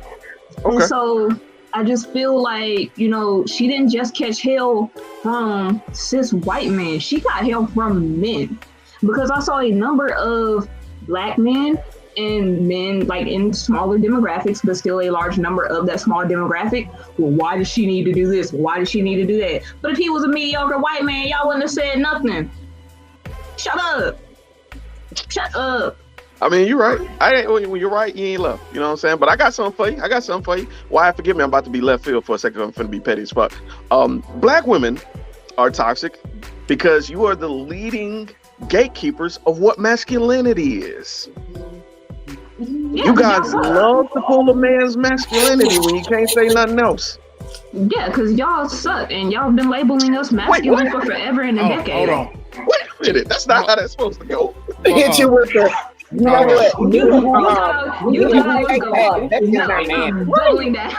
And so I just feel like, she didn't just catch hell from cis white men. She got hell from men. Because I saw a number of Black men and men like in smaller demographics, but still a large number of that small demographic. Well, why does she need to do this? Why does she need to do that? But if he was a mediocre white man, y'all wouldn't have said nothing. Shut up. I mean, you're right. When you're right, you ain't left. You know what I'm saying? But I got something for you. Why? Forgive me. I'm about to be left field for a second. I'm finna be petty as fuck. Black women are toxic because you are the leading gatekeepers of what masculinity is. Yeah, you guys love to pull a man's masculinity when you can't say nothing else. Yeah, because y'all suck and y'all been labeling us masculine for forever and a decade. Hold on. Wait a minute. That's not how that's supposed to go. Hit you with the. You know what? You thought I was going. That's No, not man. I'm doubling that.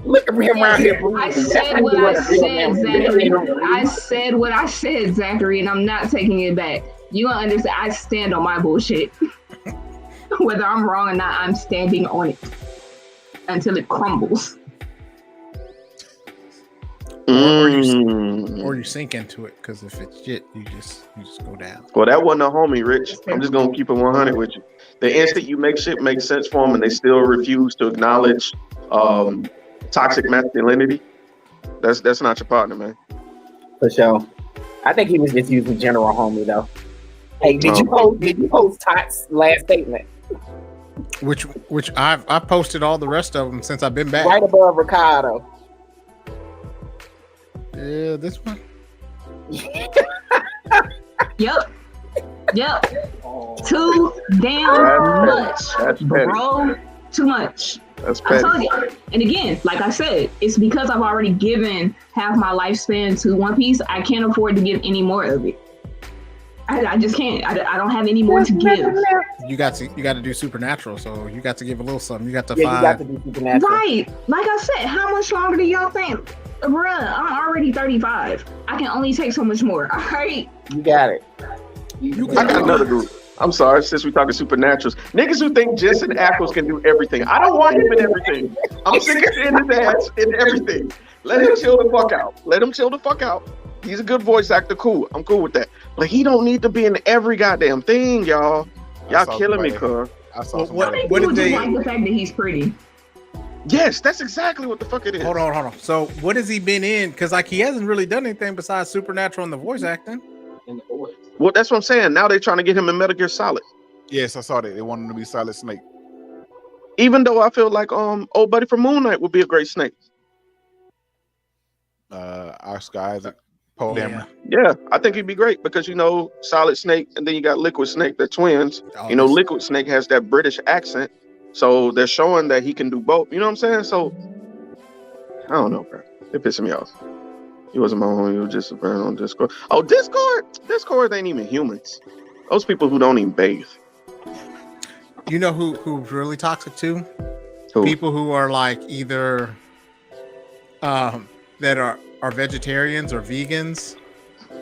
Look at him around here. I said what I said, Zachary. I said what I said, Zachary, and I'm not taking it back. You don't understand. I stand on my bullshit. Whether I'm wrong or not, I'm standing on it until it crumbles. Or you sink into it, because if it's shit, you just go down. Well, that wasn't a homie, Rich. I'm just gonna keep it 100 with you. The instant you make shit make sense for them, and they still refuse to acknowledge toxic masculinity, that's not your partner, man. For sure. I think he was just using general homie though. Hey, did you post Todd's last statement? Which I've posted all the rest of them since I've been back. Right above Ricardo. Yeah, this one. Yep. Too damn much, bro. Too much. That's I told you. And again, like I said, it's because I've already given half my lifespan to One Piece. I can't afford to give any more of it. I just can't. I don't have any more to give. You got to do Supernatural, so you got to give a little something. You got to You got to do Supernatural. Right. Like I said, how much longer do y'all think? Bruh, I'm already 35. I can only take so much more. All right. You got it. I got another group. I'm sorry, since we're talking supernaturals. Niggas who think Jensen Ackles can do everything. I don't want him in everything. I'm sick of seeing his ass in everything. Let him chill the fuck out. He's a good voice actor. Cool. I'm cool with that. But he don't need to be in every goddamn thing, y'all. Y'all killing me, cuz. What did they like the fact that he's pretty? Yes, that's exactly what the fuck it is. Hold on. So what has he been in? Because like he hasn't really done anything besides Supernatural and the voice acting. Well, that's what I'm saying. Now they're trying to get him in Metal Gear Solid. Yes, I saw that. They want him to be Solid Snake. Even though I feel like old buddy from Moon Knight would be a great Snake. Oscar Isaac, Paul Dameron. Yeah, I think he'd be great because Solid Snake and then you got Liquid Snake, they're twins. Liquid Snake has that British accent, so they're showing that he can do both. You know what I'm saying? So I don't know, bro. It pissing me off. He wasn't my homie. He was just a friend on Discord. Oh, Discord ain't even humans. Those people who don't even bathe. You know who's really toxic too? Who? People who are like either that are vegetarians or vegans,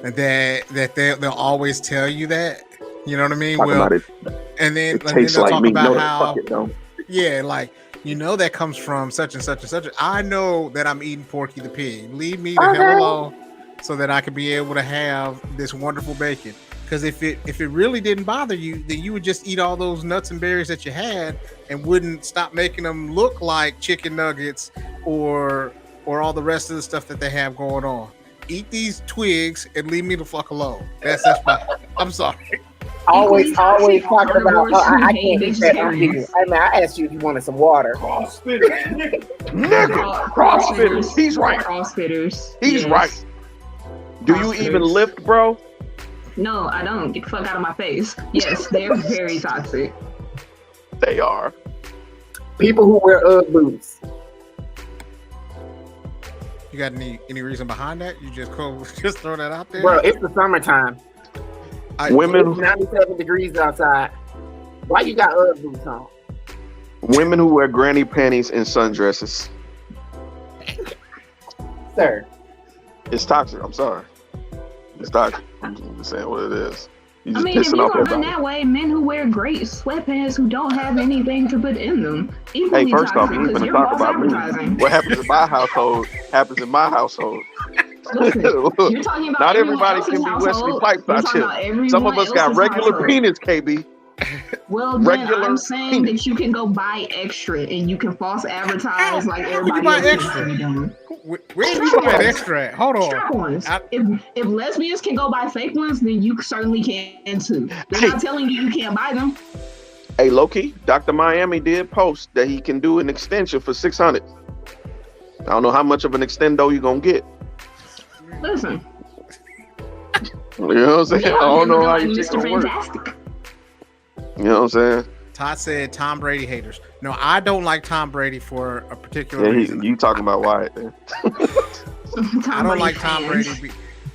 and that they'll always tell you that. You know what I mean? And then they'll talk about how that comes from such and such and such. I know that I'm eating Porky the Pig. Leave me the hell alone so that I can be able to have this wonderful bacon. Because if it really didn't bother you, then you would just eat all those nuts and berries that you had and wouldn't stop making them look like chicken nuggets or all the rest of the stuff that they have going on. Eat these twigs and leave me the fuck alone. That's my. I'm sorry. Always talking about. I can't eat that. I mean, I asked you if you wanted some water. Crossfitters. He's right. Crossfitters. He's right. Do you even lift, bro? No, I don't. Get the fuck out of my face. Yes, they're very toxic. They are. People who wear Ugg boots. You got any reason behind that? You just throw that out there? Bro, it's the summertime. Women, 97 degrees outside. Why you got Ugg boots on? Women who wear granny panties and sundresses. Sir. It's toxic. I'm sorry. It's toxic. I'm just saying what it is. I mean, if you're going that way, men who wear great sweatpants who don't have anything to put in them. Hey, first off, you're going to talk about me. What happens in my household happens in my household. Listen, you're talking about not everybody can be Wesley Pipes out here. Some of us got regular penis, KB. Well, then I'm saying that you can go buy extra and you can false advertise like everybody else is doing. Where do you buy extra at? Hold on. Strap ones. If lesbians can go buy fake ones, then you certainly can too. They're not telling you can't buy them. Hey, Loki, Dr. Miami did post that he can do an extension for $600. I don't know how much of an extendo you're going to get. Listen. You know what I'm saying? I don't know how you Mr. Fantastic. You know what I'm saying? Todd said Tom Brady haters. No, I don't like Tom Brady for a particular Yeah, reason. you talking about Wyatt then? I don't like Tom Brady.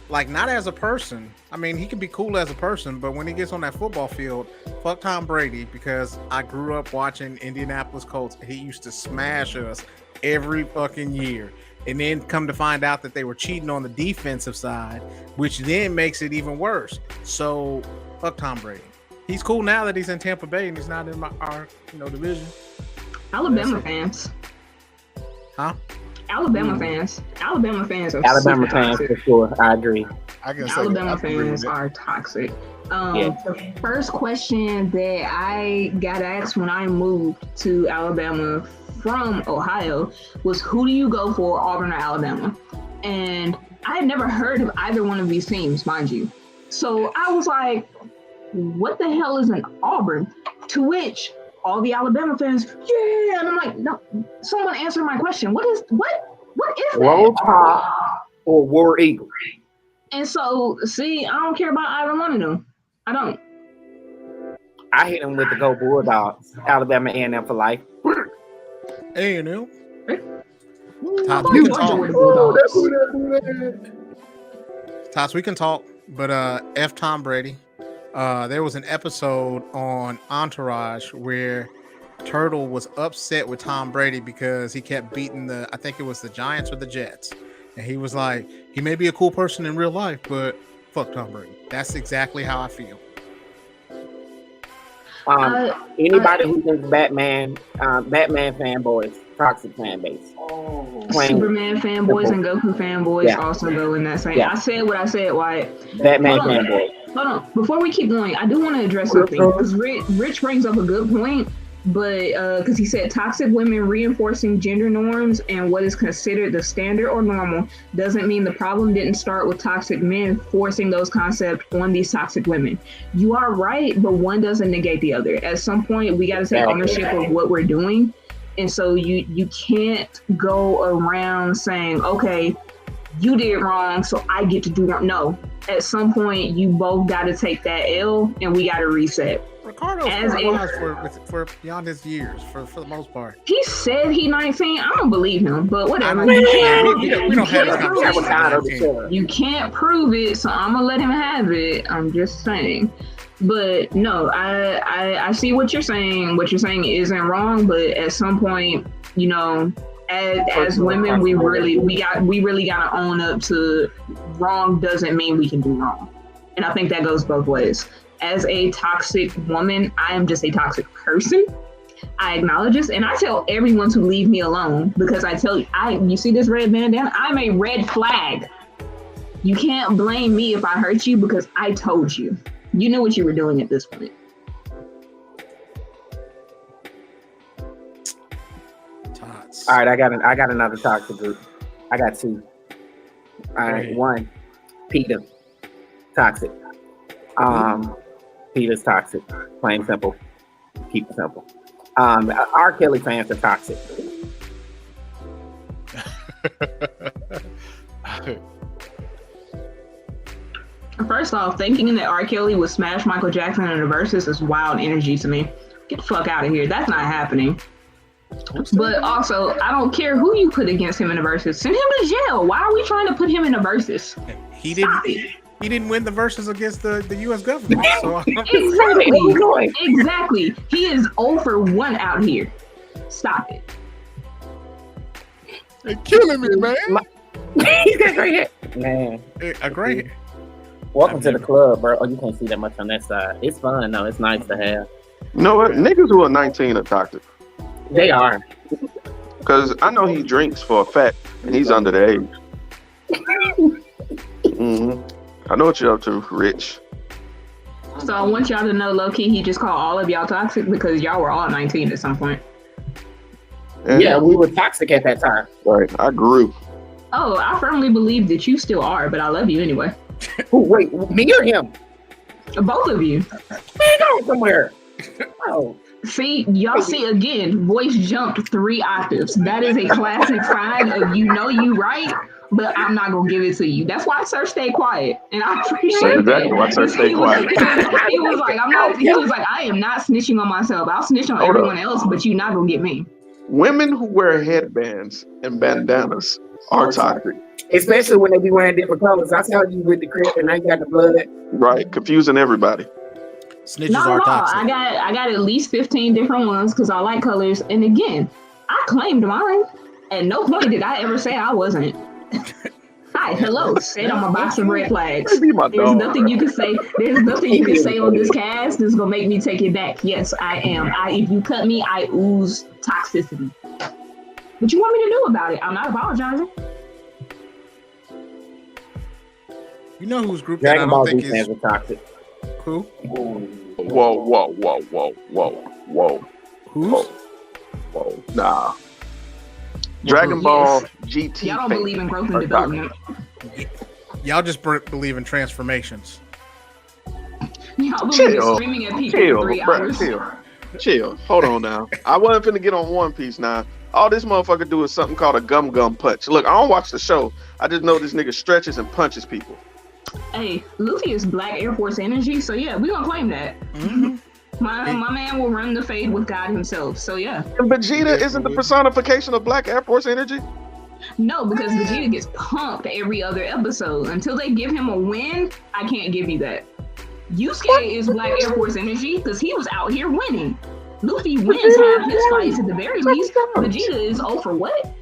Like, not as a person. I mean, he can be cool as a person, but when he gets on that football field, fuck Tom Brady, because I grew up watching Indianapolis Colts. He used to smash us every fucking year. And then come to find out that they were cheating on the defensive side, which then makes it even worse. So, fuck Tom Brady. He's cool now that he's in Tampa Bay and he's not in our division. Alabama fans. Huh? Alabama fans. Alabama fans are Alabama super fans toxic. for sure. I agree. I can say Alabama I agree with fans that. are toxic. Yeah. The first question that I got asked when I moved to Alabama from Ohio was, who do you go for, Auburn or Alabama? And I had never heard of either one of these teams, mind you. So I was like, what the hell is an Auburn? To which all the Alabama fans, yeah, and I'm like, no, someone answer my question. What is Roll that? Tide or War Eagle. And so, see, I don't care about either one of them. I don't. I hit him with the Go Bulldogs. Alabama A&M for life. A&M. I Todd, thought we can Georgia talk. were the Bulldogs. Tots, we can talk, but F Tom Brady. There was an episode on Entourage where Turtle was upset with Tom Brady because he kept beating I think it was the Giants or the Jets. And he was like, he may be a cool person in real life, but fuck Tom Brady. That's exactly how I feel. Anybody who thinks Batman fanboys, toxic fan base. Superman fanboys and Goku fanboys Yeah. also go in that same. Yeah. I said what I said, Wyatt. Batman Hold on. fanboys. Hold on. Before we keep going, I do want to address something, because Rich brings up a good point, but because he said toxic women reinforcing gender norms and what is considered the standard or normal doesn't mean the problem didn't start with toxic men forcing those concepts on these toxic women. You are right, but one doesn't negate the other. At some point, we got to take ownership of what we're doing. And so you can't go around saying, okay, you did wrong, so I get to do wrong. No. At some point, you both got to take that L, and we got to reset. Ricardo's As very a- wise for beyond his years, for the most part. He said he 19. I don't believe him, but whatever. We You don't have this can't prove it. conversation. You can't prove it, so I'm gonna let him have it. I'm just saying. But no, I see what you're saying. What you're saying isn't wrong, but at some point, as women, we really gotta own up to wrong doesn't mean we can do wrong. And I think that goes both ways. As a toxic woman, I am just a toxic person. I acknowledge this, and I tell everyone to leave me alone, because I tell you, you see this red bandana? I'm a red flag. You can't blame me if I hurt you, because I told you. You knew what you were doing at this point. Tots. All right, I got another toxic group. I got two. All right, Great. one, Peter, toxic. Peter's toxic. Plain simple. Keep it simple. R. Kelly fans are toxic. First off, thinking that R. Kelly would smash Michael Jackson in the verses is wild energy to me. Get the fuck out of here. That's not happening. But also, I don't care who you put against him in the verses. Send him to jail. Why are we trying to put him in the verses? He Stop didn't. it. He didn't win the verses against the U.S. government. So Exactly. He is 0 for 1 out here. Stop it. They're killing me, man. He's got great hair. Man, Great. welcome to the club, bro. Oh, you can't see that much on that side. It's fun, though. It's nice to have. You know what? Niggas who are 19 are toxic. They are. Because I know he drinks for a fact, and he's under the age. I know what you're up to, Rich. So I want y'all to know, low-key, he just called all of y'all toxic because y'all were all 19 at some point. And, Yeah, we were toxic at that time. right. I grew. Oh, I firmly believe that you still are, but I love you anyway. Ooh, wait, me or him? Both of you. Man, go somewhere. Oh, See, y'all see again, voice jumped 3 octaves. That is a classic sign of you right but I'm not gonna give it to you. That's why Sir stayed quiet, and I appreciate That's that. exactly why Sir stayed quiet. He was like, I'm not. He was like, I am not snitching on myself. I'll snitch on Hold everyone up. else, but you're not gonna get me. Women who wear headbands and bandanas are toxic. Especially when they be wearing different colors. I saw you with the crib and I got the blood. Right, confusing everybody. Snitches Not are at all. toxic. I got at least 15 different ones because I like colors. And again, I claimed mine. At no point did I ever say I wasn't. Hi, hello. Said I'm a box of red flags. They be my There's dog. nothing you can say. There's nothing you can say on this cast that's gonna make me take it back. Yes, I am. If you cut me, I ooze toxicity. What you want me to do about it? I'm not apologizing. You know whose group that I Dragon don't Ball think Z is fans are toxic. who? Whoa. Who's? Nah. Dragon Ball GT. Y'all don't fans believe in growth and are development. Y'all just believe in transformations. Y'all believe in Chill. screaming at people Chill, for 3 bro. hours. Chill. Hold on now. I wasn't finna get on One Piece now. All this motherfucker do is something called a gum punch. Look, I don't watch the show. I just know this nigga stretches and punches people. Hey, Luffy is Black Air Force energy, so yeah, we gonna claim that. Mm-hmm. My man will run the fade with God himself, so yeah. And Vegeta isn't the personification of Black Air Force energy? No, because Vegeta gets pumped every other episode. Until they give him a win, I can't give you that. Yusuke is Black Air Force energy because he was out here winning. Luffy wins half his fights at the very least. Vegeta is 0 for what?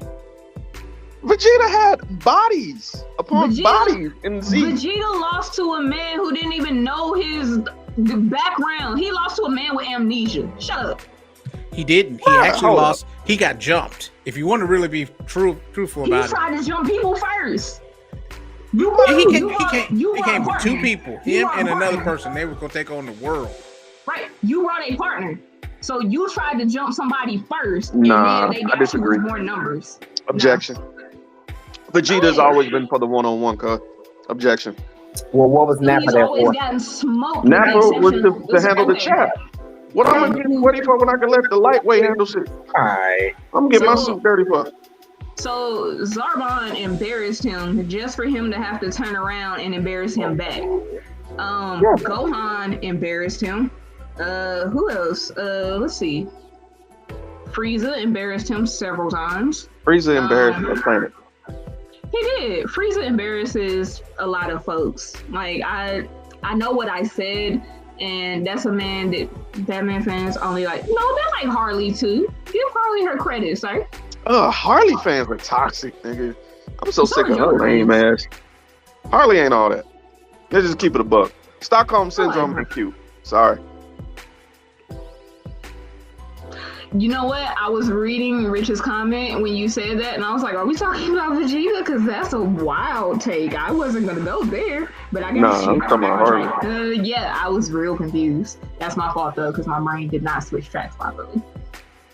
Vegeta had bodies upon Vegeta- bodies in Z. Vegeta lost to a man who didn't even know his background. He lost to a man with amnesia. Shut up. He didn't. He actually lost. He got jumped. If you want to really be truthful He about it, tried to jump people first. he came with 2 people, him and another person. They were gonna take on the world. Right. You brought a partner. So you tried to jump somebody first. Nah, and then they I got disagree. you with more numbers. Objection. Vegeta's always been for the one-on-one, cuz. Objection. Well, what was He's Nappa there always for? gotten smoked. Nappa with the was exception- to handle the chat. What I'm gonna get ready for when I can let the lightweight handle shit? Alright. I'm gonna get my So- suit dirty for. So Zarbon embarrassed him just for him to have to turn around and embarrass him back. Gohan embarrassed him. Who else? Let's see. Frieza embarrassed him several times. Frieza embarrassed the planet. He did. Frieza embarrasses a lot of folks. Like I know what I said, and that's a man that Batman fans only like. No, they like Harley too. Give Harley her credit, sir. Harley fans are toxic, nigga. I'm so So sick of are her lame ass. Harley ain't all that. Let's just keep it a buck. Stockholm Syndrome Whatever. ain't cute. Sorry. You know what? I was reading Rich's comment when you said that, and I was like, "Are we talking about Vegeta? Because that's a wild take. I wasn't gonna go there, but I got Nah, I'm talking about Harley. Yeah, I was real confused. That's my fault though, because my brain did not switch tracks properly.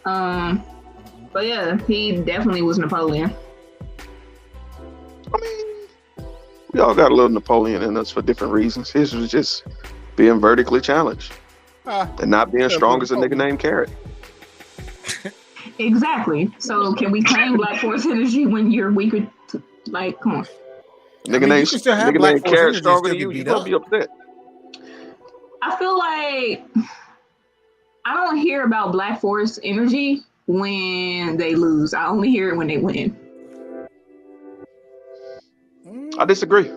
But yeah, he definitely was Napoleon. I mean, we all got a little Napoleon in us for different reasons. His was just being vertically challenged and not being strong as a nigga named Carrot. Exactly. So can we claim Black Force energy when you're weaker? Like, come on. Nigga you named can still have nigga Black named Force Carrot energy stronger still than you. get You beat gonna up. be upset. I feel like I don't hear about Black Force energy when they lose. I only hear it when they win. I disagree.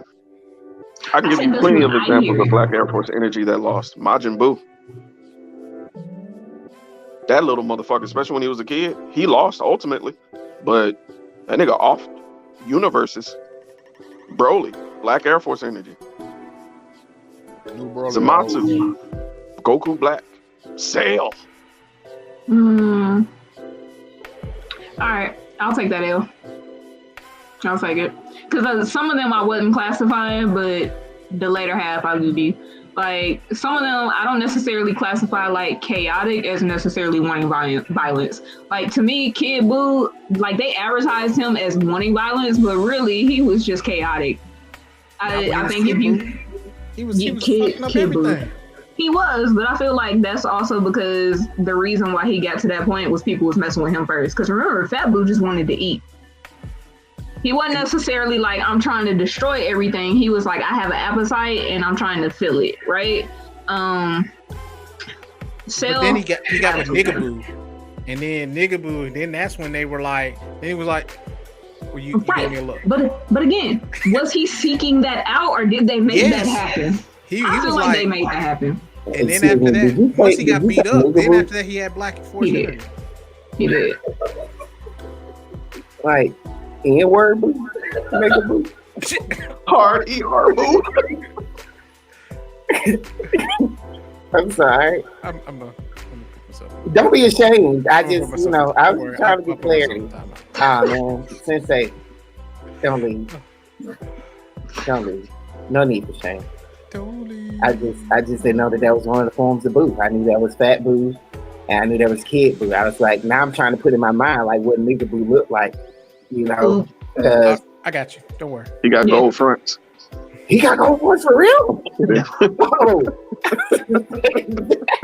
I can give said you that's plenty what of I examples hear. of Black Air Force energy that lost. Majin Buu. That little motherfucker, especially when he was a kid, he lost ultimately. But that nigga off universes. Broly, Black Air Force energy. Zamasu, Goku Black, Sail. All right, I'll take that L. I'll take it. Because some of them I wasn't classifying, but the later half I would be. Like, some of them I don't necessarily classify like chaotic as necessarily wanting violence. Like, to me, Kid Buu, like, they advertised him as wanting violence, but really, he was just chaotic. I think if you... He was Kid fucking up Buu. everything. He was, but I feel like that's also because the reason why he got to that point was people was messing with him first. Because remember, Fat Buu just wanted to eat. He wasn't necessarily like, I'm trying to destroy everything. He was like, I have an appetite and I'm trying to fill it, right? But then he got with Nigaboo. And then Nigaboo, and then that's when they were like, then he was like, well, you gave me a look. But again, was he seeking that out or did they make that happen? He I feel was like they made that happen. And then after that, once he got beat up, then after that he had Black Force. He did. Like, N-word boo? Make a boo? Hard ER boo. I'm sorry. I'm gonna pick this up. Don't be ashamed. I just, I was trying to be clarity. Man, Sensei, don't leave. Don't leave. No need for shame. Don't leave. I just didn't know that was one of the forms of boo. I knew that was fat boo, and I knew that was kid boo. I was like, now I'm trying to put in my mind like what nigga boo looked like, I got you. Don't worry. He got gold fronts. He got gold fronts for real? Oh.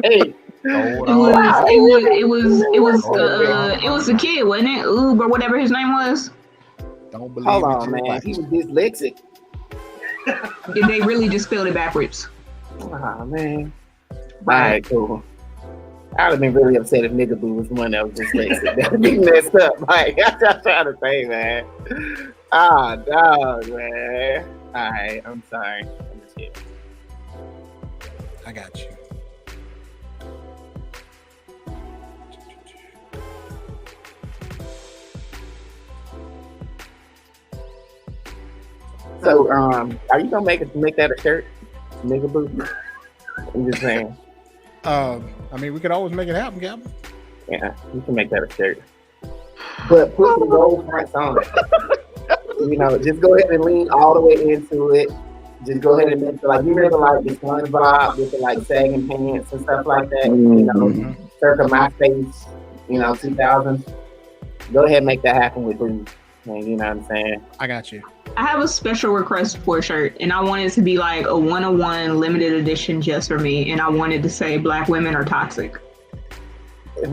Hey. It was the kid, wasn't it? Oob or whatever his name was. Don't believe Hold on, man. He was dyslexic. They really just spelled it backwards. Oh man. Alright, cool. I'd have been really upset if Nigga Boo was the one that was dyslexic. That would be messed up. Like, I'm just trying to say, man. Dog, man. Alright, I'm sorry. I'm just kidding. I got you. So, are you gonna make that a shirt, Nigga Boo? I'm just saying. I mean, we could always make it happen, Captain. Yeah, you can make that a shirt. But put some gold fronts on it. Just go ahead and lean all the way into it. Just go ahead and make it like you remember like the SpongeBob with the like sagging pants and stuff like that. Circa MySpace, 2000s. Go ahead and make that happen with Boo. You know what I'm saying? I got you. I have a special request for a shirt, and I want it to be like a 101 limited edition just for me, and I wanted to say Black women are toxic.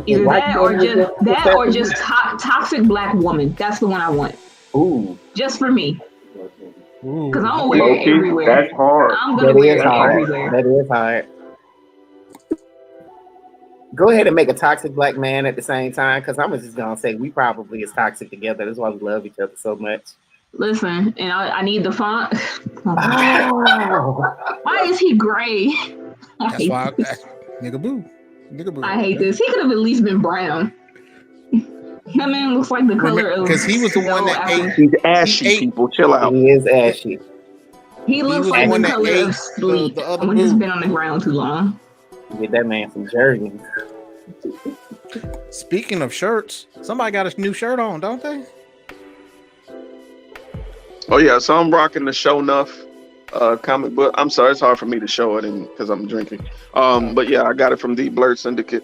Either that or just toxic Black woman. That's the one I want. Ooh. Just for me. Because I'm gonna wear it everywhere. That's hard. I'm gonna wear it everywhere. That is hard. Go ahead and make a toxic Black man at the same time, because I'm just gonna say we probably is toxic together. That's why we love each other so much. Listen, and I need the font. Oh. Why is he gray? That's why Nigga Boo. I hate this. He could have at least been brown. That man looks like the color of. Because he was the one that ate. He's ashy, people. Chill out. He is ashy. He looks like the color of sleep when he's been on the ground too long. Get that man some jerseys. Speaking of shirts, somebody got a new shirt on, don't they? Oh yeah, so I'm rocking the Show Enough comic book. I'm sorry, it's hard for me to show it because I'm drinking. But yeah, I got it from the Blerd Syndicate.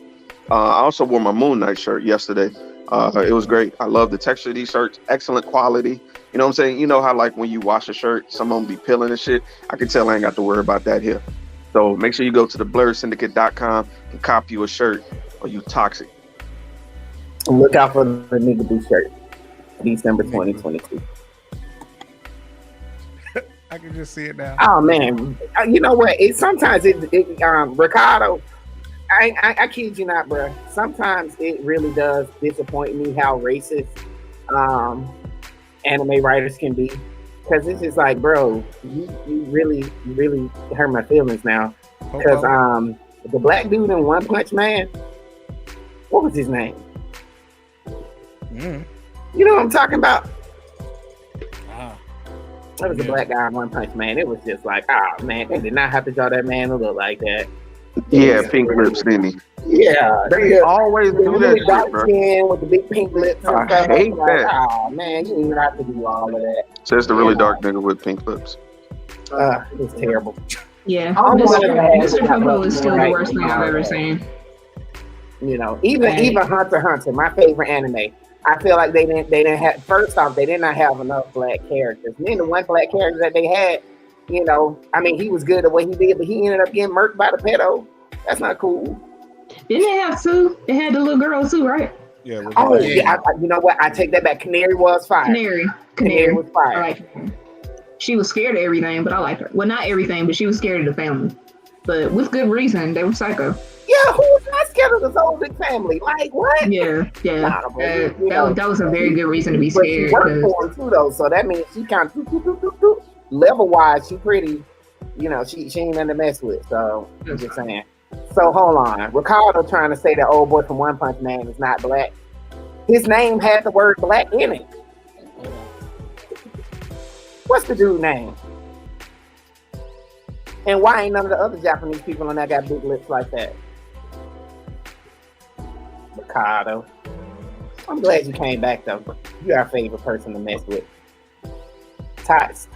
I also wore my Moon Knight shirt yesterday. It was great. I love the texture of these shirts. Excellent quality. You know what I'm saying? You know how like when you wash a shirt, some of them be peeling and shit. I can tell I ain't got to worry about that here. So make sure you go to the blerdsyndicate.com and cop you a shirt, or you toxic. Look out for the Nigga Boo shirt, December 2022. I can just see it now. Oh man, you know what? Sometimes Ricardo. I kid you not, bro. Sometimes it really does disappoint me how racist anime writers can be. Because it's just like, bro, you really hurt my feelings now. Because the black dude in One Punch Man, what was his name? You know what I'm talking about? That was the black guy in One Punch Man. It was just like, man, they did not have to draw that man to look like that. Yeah, pink lips, didn't he? Yeah, they always do that shit, bro. Skin with the big pink lips. I hate that. Oh man, you didn't have to do all of that. Says the really dark nigga with pink lips. It's terrible. Yeah, Mr. Popo is still the worst thing I've ever seen. Even Hunter x Hunter, my favorite anime. I feel like they didn't have. First off, they did not have enough black characters. And then the one black character that they had, I mean, he was good at what he did, but he ended up getting murked by the pedo. That's not cool. Didn't they have two? They had the little girl too, right? Yeah. Oh yeah, you know what? I take that back. Canary was fire. Canary was fire. I like her. She was scared of everything, but I like her. Well, not everything, but she was scared of the family. But with good reason, they were psycho. Yeah, who was not scared of this whole big family? Like what? Yeah. That was a very good reason to be But scared. she worked for him too, though, so that means she kind of level wise, she pretty. You know, she ain't nothing to mess with. So I'm just saying. So hold on, Ricardo trying to say that old boy from One Punch Man is not black. His name had the word black in it. What's the dude's name? And why ain't none of the other Japanese people on that got big lips like that? Ricardo. I'm glad you came back though. You're our favorite person to mess with. Tots.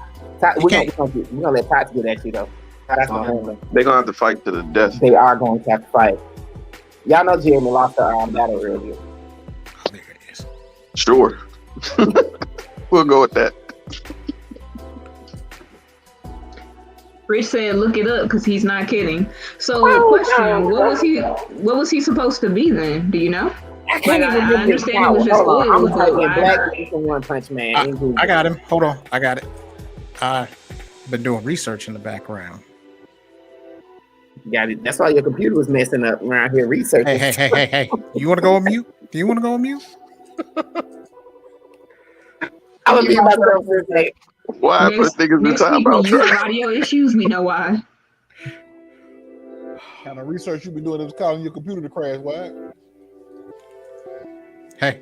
We're gonna let Tots get at you though. That's they're gonna have to fight to the death. They are going to have to fight. Y'all know Jeremy lost the battle earlier. Oh, there it is. Sure. We'll go with that. Rich said, "Look it up," because he's not kidding. So, question: What was he supposed to be then? Do you know? I understand it was just oil. I'm talking Black from One Punch Man. I got him. Hold on, I got it. I've been doing research in the background. Got it. That's why your computer was messing up around here researching. Hey! You want to go on mute? Do you want to go on mute? I'm gonna be myself for a second. Why put niggas in time When out? you have audio issues, we know why. Kind of research you been doing is causing your computer to crash. Why? Hey!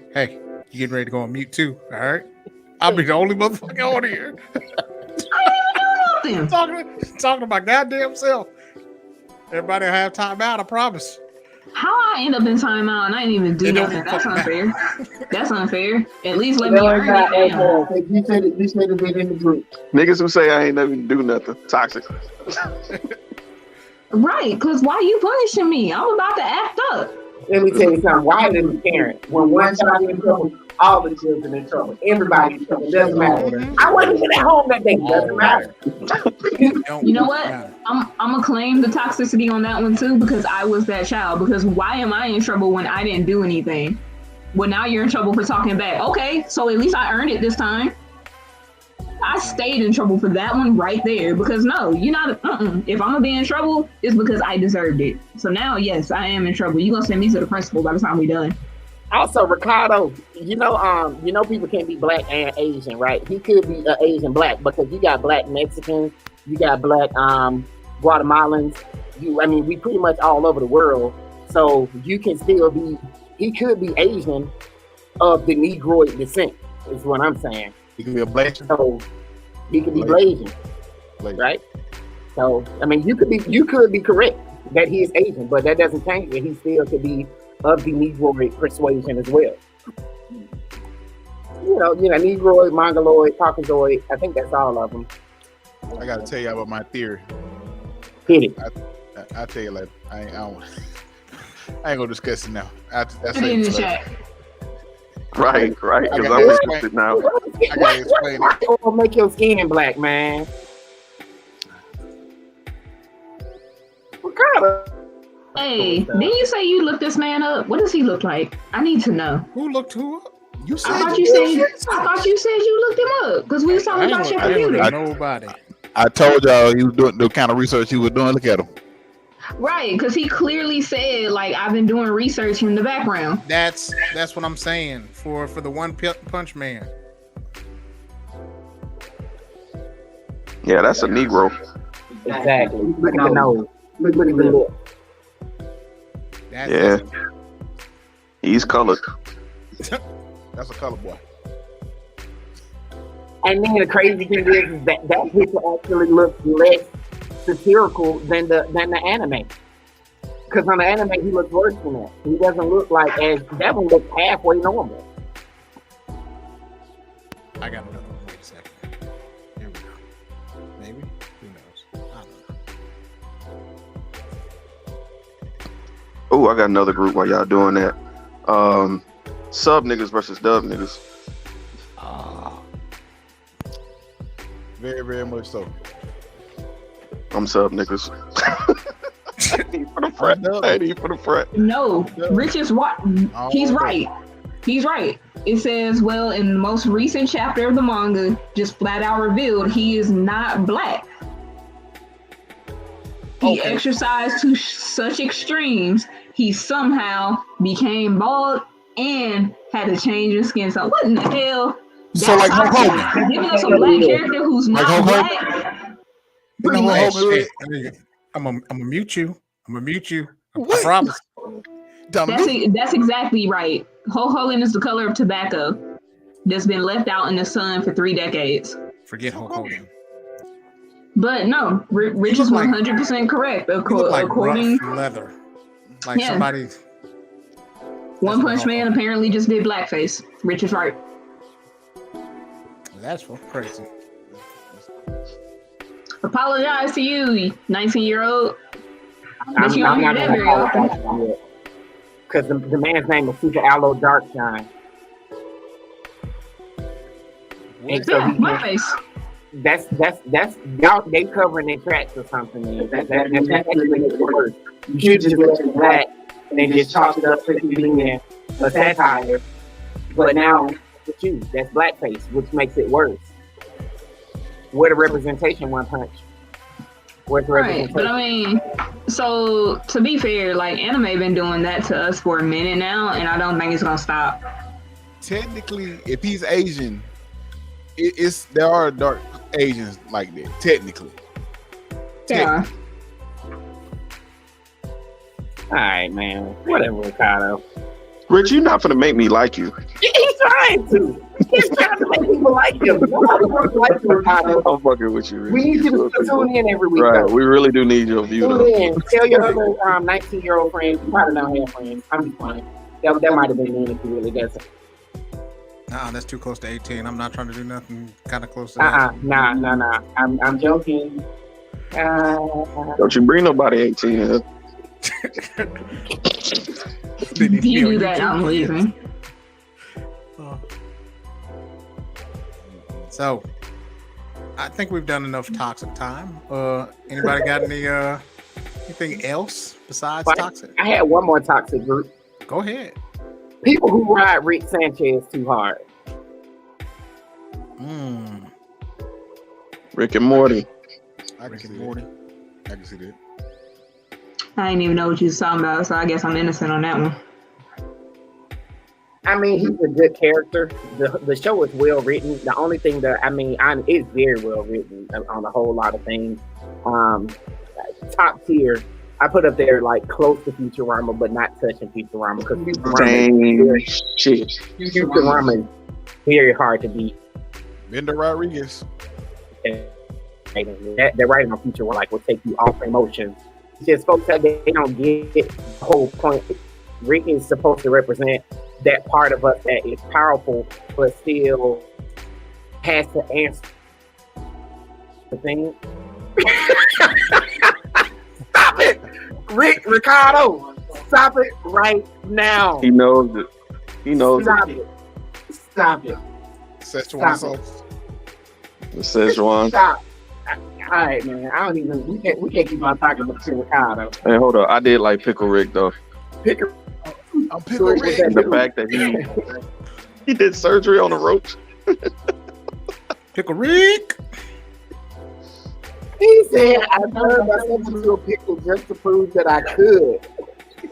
You getting ready to go on mute too? All right. I'll be the only motherfucker on here. I didn't even do nothing. talking to my goddamn self. Everybody will have time out, I promise. How I end up in timeout and I didn't even do nothing? That's unfair. That's unfair. At least let me earn it down. You said it been in the group. Niggas who say I ain't never do nothing. Toxic. Right, because why you punishing me? I'm about to act up. Let me tell you something. Why is the parent? When one child in trouble, all the children in trouble. Everybody in trouble. Doesn't matter. I wasn't even at home that day. Doesn't matter. You know what? I'm gonna claim the toxicity on that one too, because I was that child. Because why am I in trouble when I didn't do anything? Well, now you're in trouble for talking back. Okay, so at least I earned it this time. I stayed in trouble for that one right there, because no, you're not. If I'm gonna be in trouble, it's because I deserved it. So now, yes, I am in trouble. You're gonna send me to the principal by the time we done. Also, Ricardo, you know people can't be black and Asian, right? He could be Asian black because you got black Mexicans, you got black Guatemalans. We pretty much all over the world. So you can still be. He could be Asian of the Negroid descent. Is what I'm saying. He could be a black. So he could be Blasian, right? So you could be correct that he is Asian, but that doesn't change that he still could be of the Negroid persuasion as well. Negroid, Mongoloid, Caucasoid. I think that's all of them. I gotta tell you about my theory. Hit it. I tell you, like I ain't gonna discuss it now. Put it in the chat. Right. Because I'm interested now. I gotta explain it. Or make your skin black, man. What kind of? Hey, didn't you say you looked this man up? What does he look like? I need to know. Who looked who up? You said I thought you said you looked him up because we was talking about your computer. Nobody. I told y'all he was doing the kind of research he was doing. Look at him. Right, because he clearly said, like, I've been doing research in the background. That's what I'm saying for the One Punch Man. Yeah, that's a Negro. Exactly. Look at the nose. Look at the lip. Yeah. He's colored. That's a color boy. And then the crazy thing is that picture actually looks less satirical than the anime. Because on the anime he looks worse than that. He doesn't look like that one looks halfway normal. I got another one. Wait a second. Here we go. Maybe? Who knows? I don't know. Oh, I got another group while y'all doing that. Sub niggas versus dub niggas. Very, very much so. I'm sub niggas. I need for the front. No, Rich is what? He's right. He's right. It says, well, in the most recent chapter of the manga, just flat out revealed he is not black. He exercised to such extremes, he somehow became bald and had a change in skin. So what in the hell? So like Hulk Hogan. Giving us a black character who's not Hulk black. Pretty much. I'm gonna mute you. I'm gonna mute you. I What? promise. That's exactly right. Hulk Hogan is the color of tobacco that's been left out in the sun for 3 decades. Forget Hulk Hogan. But no, Rich is 100% correct. You look like According rough leather, like somebody. One Punch Man apparently just did blackface. Rich is right. That's crazy. Apologize to you, 19-year-old. I'm not gonna apologize yet. Because the man's name is Super Aloe Darkshine. And so Yeah, blackface. that's y'all, they covering their tracks or something. Man. That actually makes it worse. You should just let it black and then just chalk it up to being a satire. But now it's you. That's blackface, which makes it worse. Where the representation, One Punch? Where's the Right, representation? but I mean, so to be fair, like anime been doing that to us for a minute now, and I don't think it's gonna stop. Technically, if he's Asian, there are dark Asians like that. Technically, Yeah. All right, man. Whatever, Ricardo. Rich, you're not gonna make me like you. He's trying to. He's trying to make people like him. Nobody wants to like Ricardo. I'm fucking with you, Rich. We need you to tune in every week. Right, Though. we really do need your view. Tune Though. in. Tell your other 19-year-old friends. You probably don't have friends. I'm just playing. That might have been mean if you really doesn't. That's too close to 18. I'm not trying to do nothing kind of close to that. Nah. I'm joking. Don't you bring nobody 18 in. You do that, I'm leaving. So, I think we've done enough toxic time. Anybody got anything else besides toxic? I had one more toxic group. Go ahead. People who ride Rick Sanchez too hard. Rick and Morty. I can see that. I can see that. I didn't even know what you was talking about, so I guess I'm innocent on that one. I mean, he's a good character. The show is well written. The only thing that it's very well written on a whole lot of things. Top tier. I put up there like close to Futurama, but not touching Futurama because Futurama is very hard to beat. Bender Rodriguez. They're writing on Futurama like will take you off emotions. It's just folks that they don't get the whole point. Rick is supposed to represent that part of us that is powerful, but still has to answer the thing. Stop it, Ricardo! Stop it right now. He knows it. He knows Stop it. it. Stop it. Szechuan sauce. The Szechuan. Stop. All right, man. I don't even. We can't keep on talking about Ricardo. Hey, hold up. I did like Pickle Rick though. I'm Pickle Rick. The fact that he did surgery on the roach. Pickle Rick. He said, I turned myself into a pickle just to prove that I could.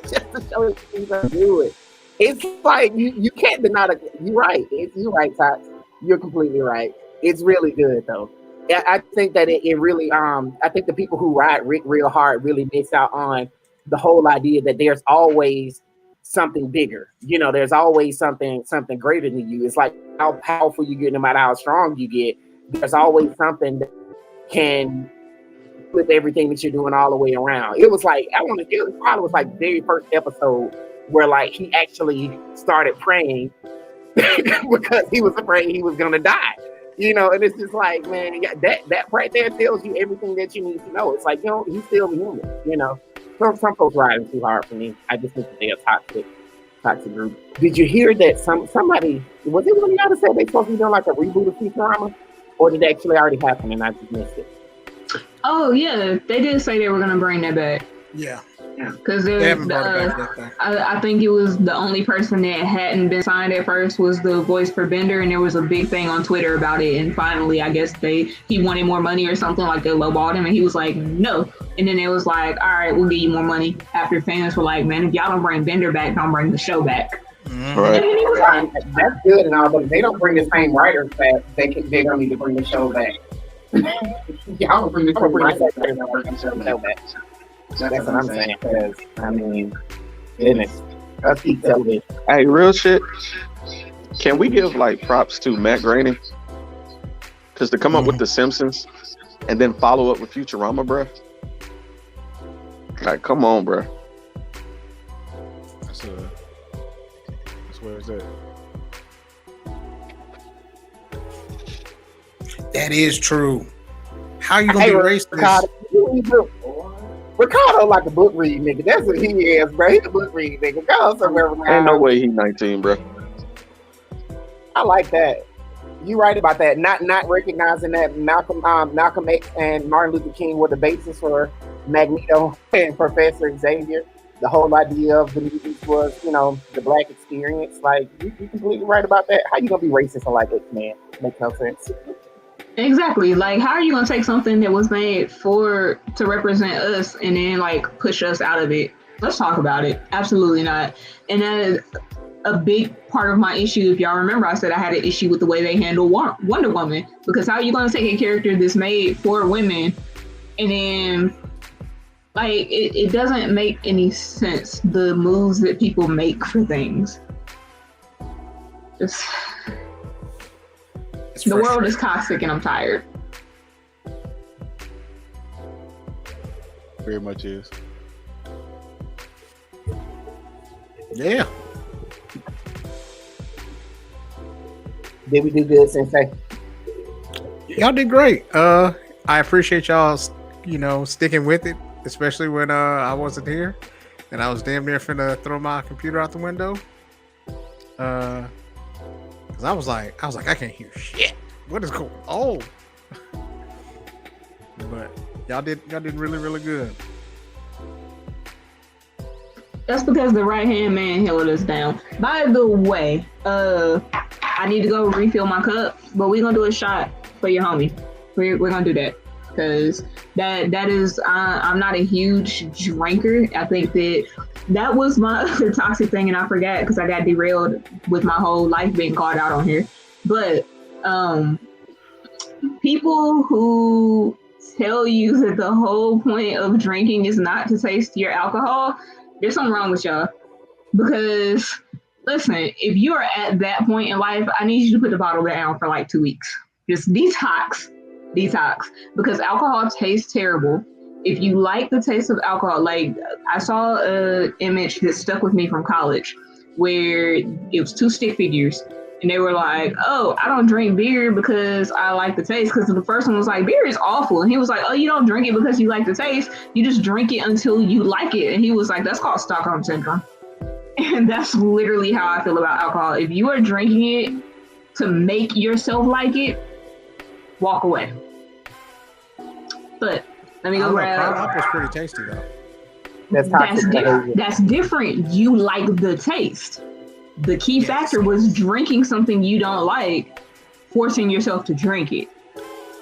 Just to show you things I do it. It's like, you can't deny it. You're right. You're right, Tots. You're completely right. It's really good, though. I think that it really, I think the people who ride Rick real hard really miss out on the whole idea that there's always something bigger. You know, there's always something greater than you. It's like how powerful you get, no matter how strong you get, there's always something that can flip everything that you're doing all the way around. It was like, it probably was like the very first episode where like he actually started praying because he was afraid he was gonna die. You know, and it's just like, man, that right there tells you everything that you need to know. It's like, you know, he's still human, you know. Some folks riding too hard for me. I just think that they're a toxic group. Did you hear that somebody, was it one of y'all that said they supposed to be doing like a reboot of Futurama? Or did it actually already happen and I just missed it? Oh, yeah. They did say they were going to bring that back. Yeah. Because They haven't brought it back yet, though. I think it was the only person that hadn't been signed at first was the voice for Bender, and there was a big thing on Twitter about it. And finally, I guess he wanted more money or something, like they lowballed him, and he was like, no. And then it was like, all right, we'll give you more money. After fans were like, man, if y'all don't bring Bender back, don't bring the show back. Mhm. Right. And then he was like, That's good and all, but if they don't bring the same writers back, they're gonna need to bring the show back. Y'all don't bring the same writers back, they're gonna bring the show back. That's what I'm saying. Because I mean, goodness, let's keep television. Hey, real shit. Can we give like props to Matt Groening? Because to come up with The Simpsons and then follow up with Futurama, bruh. Like, come on, bruh. That's where it's at. That is true. How you gonna erase this? Ricardo like a book reading nigga. That's what he is, bro. He's a book reading nigga. Go somewhere around. Ain't no way he 19, bruh. I like that. You right about that. Not recognizing that Malcolm X and Martin Luther King were the basis for Magneto and Professor Xavier. The whole idea of the movies was, the black experience. Like, you completely right about that. How you gonna be racist and like it, man? Makes no sense. exactly. Like, how are you going to take something that was made to represent us and then, like, push us out of it? Let's talk about it. Absolutely not. And that is a big part of my issue. If y'all remember, I said I had an issue with the way they handle Wonder Woman. Because how are you going to take a character that's made for women and then, like, it doesn't make any sense, the moves that people make for things. Just... The world is toxic and I'm tired. Very much is. Yeah. Did we do good, Sensei? Y'all did great. I appreciate y'all, sticking with it, especially when I wasn't here and I was damn near finna throw my computer out the window. Cause I was like, I can't hear shit. What is going on? But y'all did really, really good. That's because the right hand man held us down. By the way, I need to go refill my cup, but we're gonna do a shot for your homie. We're gonna do that because that is I'm not a huge drinker. I think that was my other toxic thing, and I forgot because I got derailed with my whole life being called out on here. But people who tell you that the whole point of drinking is not to taste your alcohol, there's something wrong with y'all. Because listen, if you are at that point in life, I need you to put the bottle down for like 2 weeks. Just detox. Because alcohol tastes terrible. If you like the taste of alcohol, like I saw an image that stuck with me from college where it was 2 stick figures. And they were like, oh, I don't drink beer because I like the taste. Because the first one was like, beer is awful. And he was like, oh, you don't drink it because you like the taste. You just drink it until you like it. And he was like, that's called Stockholm Syndrome. And that's literally how I feel about alcohol. If you are drinking it to make yourself like it, walk away. But let me go grab. Pineapple's pretty tasty though. That's different. You like the taste. The key factor was drinking something you don't like, forcing yourself to drink it.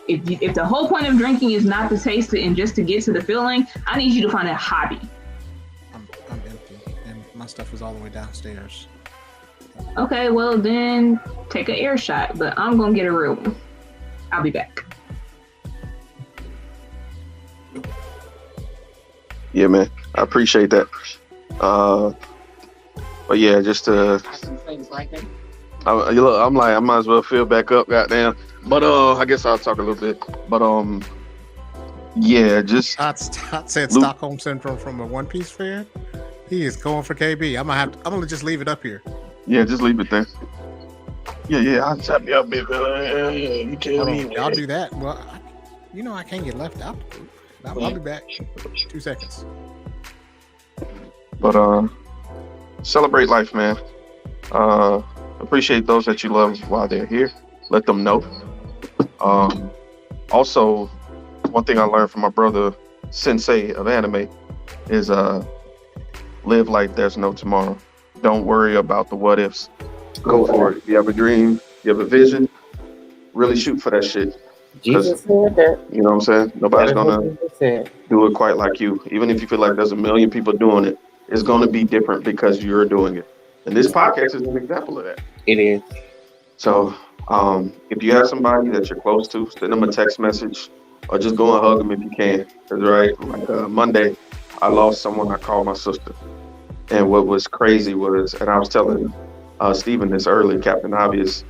If the whole point of drinking is not to taste it and just to get to the feeling, I need you to find a hobby. I'm empty and my stuff is all the way downstairs. Okay, well then take an air shot, but I'm gonna get a real one. I'll be back. Yeah, man. I appreciate that. But yeah, just I'm like, I might as well fill back up, goddamn. But I guess I'll talk a little bit. But yeah, just Todd said Stockholm Syndrome from a One Piece fan. He is going for KB. I'm gonna just leave it up here. Yeah, just leave it there. Yeah, I'll chop you up, baby. You tell me. I'll do that. Well, I can't get left out. I'll be back. 2 seconds. But celebrate life, man. Appreciate those that you love while they're here. Let them know. Also, one thing I learned from my brother Sensei of anime is Live like there's no tomorrow. Don't worry about the what ifs. Go for it. If you have a dream, you have a vision, really shoot for that shit. Jesus said that. You know what I'm saying? Nobody's That is what gonna Jesus said. do it quite like you. Even if you feel like there's a million people doing it, it's gonna be different because you're doing it. And this podcast is an example of that. It is. So if you have somebody that you're close to, send them a text message or just go and hug them if you can. 'Cause, right, like Monday, I lost someone I called my sister. And what was crazy was, and I was telling Stephen this early, Captain Obvious,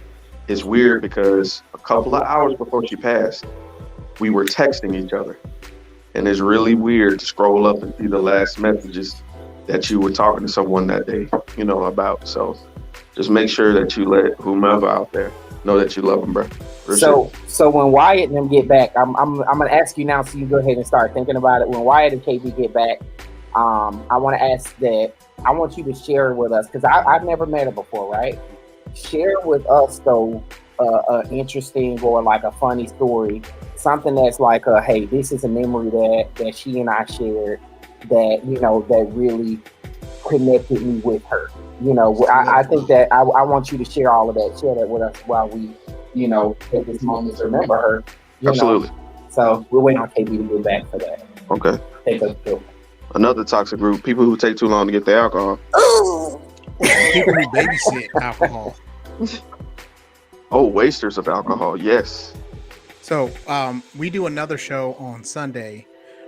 it's weird because a couple of hours before she passed, we were texting each other. And it's really weird to scroll up and see the last messages that you were talking to someone that day, about. So just make sure that you let whomever out there know that you love them, bro. So when Wyatt and them get back, I'm gonna ask you now, so you go ahead and start thinking about it. When Wyatt and KB get back, I want to ask that. I want you to share with us, because I've never met her before, right? Share with us though, interesting or like a funny story, something that's like, hey, this is a memory that she and I shared that that really connected me with her. I think that I want you to share all of that. Share that with us while we, take this moment to remember her. Absolutely. So we're waiting on KB to get back for that. Okay. Take us through. Another toxic group, people who take too long to get their alcohol. People who babysit alcohol. Oh, wasters of alcohol, yes. So we do another show on Sunday,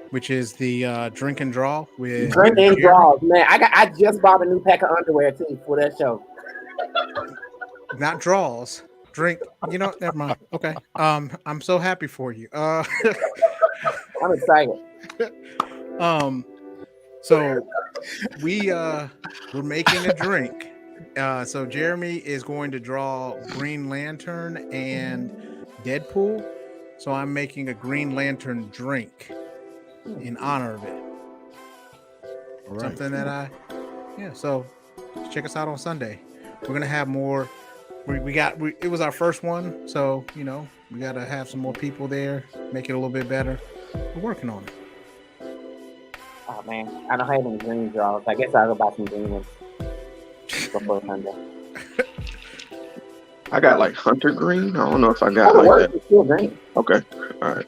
which is the drink and draw with Drink and draw, man. I just bought a new pack of underwear too for that show. Not draws. Drink. Never mind. Okay. I'm so happy for you. I'm excited. So we're making a drink. So Jeremy is going to draw Green Lantern and Deadpool. So I'm making a Green Lantern drink in honor of it. All right. Something that so check us out on Sunday. We're gonna have more. It was our first one, so we gotta have some more people there, make it a little bit better. We're working on it. Oh man, I don't have any green draws. I guess I'll go buy some green ones before Sunday. I got like hunter green. I don't know if I got like that. It's still green. Okay, all right.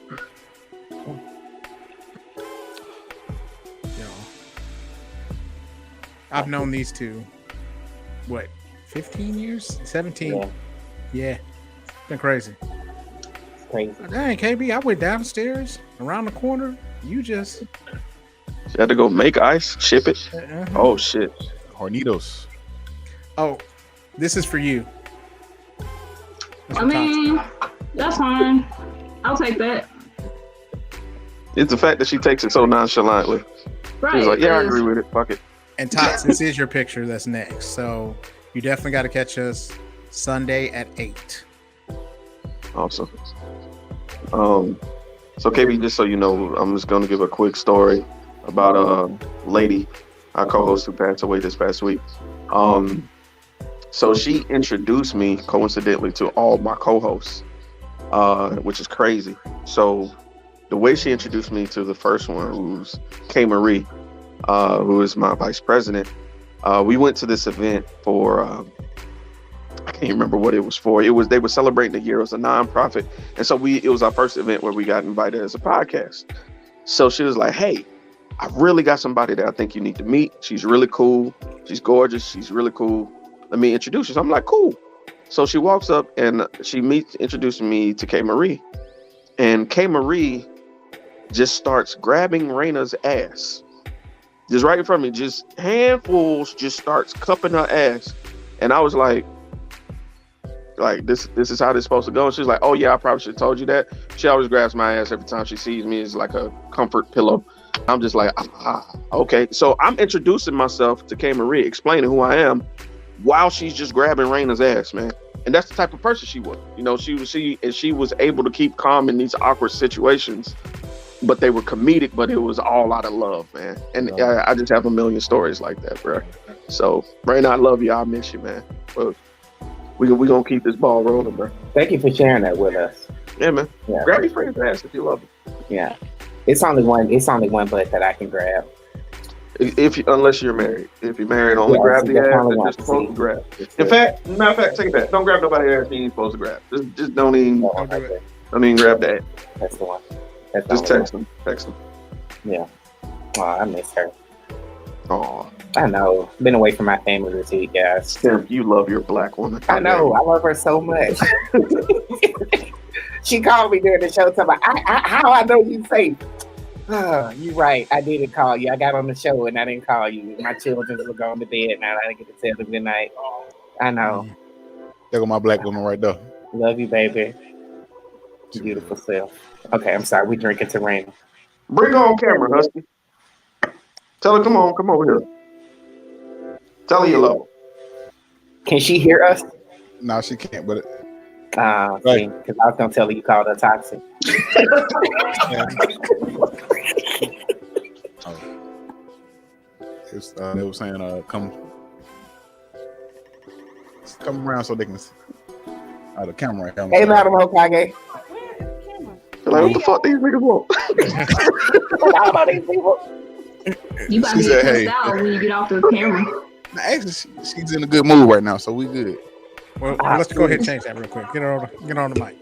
I've known these two, 15 years? 17? Yeah. Been crazy. Crazy. Dang, KB, I went downstairs, around the corner. You just... You had to go make ice, ship it? Uh-huh. Oh, shit. Hornitos. Oh, this is for you. I mean, that's fine. I'll take that. It's the fact that she takes it so nonchalantly. Right. She's like, yeah, I agree with it. Fuck it. And Tots, this is your picture that's next. So you definitely got to catch us Sunday at 8. Awesome. So KB, just so you know, I'm just going to give a quick story about a lady, our co-host who passed away this past week. So she introduced me coincidentally to all my co-hosts, which is crazy. So the way she introduced me to the first one, who's K. Marie, who is my vice president, we went to this event for, I can't remember what it was for. They were celebrating the year. It was a nonprofit. And so it was our first event where we got invited as a podcast. So she was like, hey, I really got somebody that I think you need to meet. She's really cool. She's gorgeous. She's really cool. Let me introduce you. So I'm like, cool. So she walks up and she introducing me to K. Marie. And K. Marie just starts grabbing Raina's ass. Just right in front of me, just handfuls, just starts cupping her ass. And I was like this is how this is supposed to go. And she's like, oh yeah, I probably should have told you that. She always grabs my ass every time she sees me. It's like a comfort pillow. I'm just like, okay. So I'm introducing myself to K. Marie, explaining who I am while she's just grabbing Raina's ass, man. And that's the type of person she was. She was able to keep calm in these awkward situations, but they were comedic, but it was all out of love, man. And I just have a million stories like that, bro. So, Raina, I love you. I miss you, man. But we gonna keep this ball rolling, bro. Thank you for sharing that with us. Yeah, man. Yeah. Grab your friend's ass if you love it. Yeah. It's only one butt that I can grab. Unless you're married. If you're married, only grab the ass that you're supposed to grab. In fact, matter of fact, take it back. Don't grab nobody's ass you ain't supposed to grab. Just don't even grab that. That's the one. Just text them. Text them. Yeah. Oh, I miss her. Oh, I know. Been away from my family this week, guys. Tim, you love your black woman. I know. I love her so much. She called me during the show. Talking about, how I know you safe. You right. I didn't call you. I got on the show and I didn't call you. My children were going to bed now. I didn't get to tell them good night. I know. There go my black woman right there. Love you, baby. Beautiful self. Okay, I'm sorry. We drinking to rain. Bring her on camera, Husky. Tell her, come over here. Tell her you love her. Can she hear us? No, she can't. But because I was gonna tell her you called her toxic. They were saying, come around so they can see. The camera. Hey, Madam Hokage. Like, what the fuck these niggas want? How about these people? You about to get cussed out when you get off the camera. Actually, she's in a good mood right now, so we good. Well, let's go ahead and change that real quick. Get on the mic.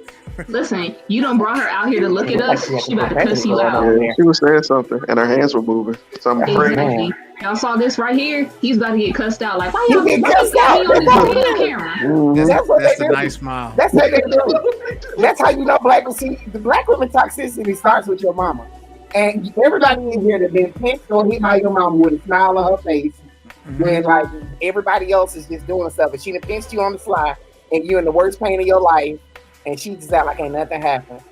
Listen, you done brought her out here to look at us. She about to cuss you out. She was saying something, and her hands were moving. So I'm afraid. Exactly. Y'all saw this right here. He's about to get cussed out. Like, why y'all get cussed out on this camera? That's a nice smile. That's how they do. That's how you know the black woman toxicity starts with your mama. And everybody in here that been pinched or hit by your mama with a smile on her face when like everybody else is just doing stuff, and she done pinched you on the sly, and you in the worst pain of your life, and she just act like ain't nothing happened.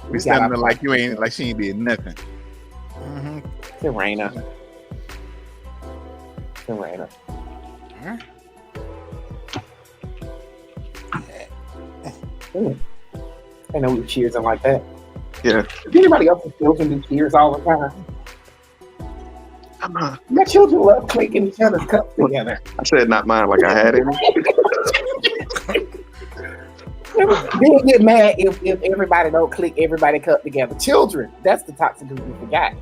We standing there like you ain't, like she ain't did nothing. Serena. I know we cheers like that. Yeah. Anybody else's children do cheers all the time? My children love clicking each other's cups together. I said not mine, like I had any. They get mad if everybody don't click everybody cup together. Children, that's the toxic group we forgot.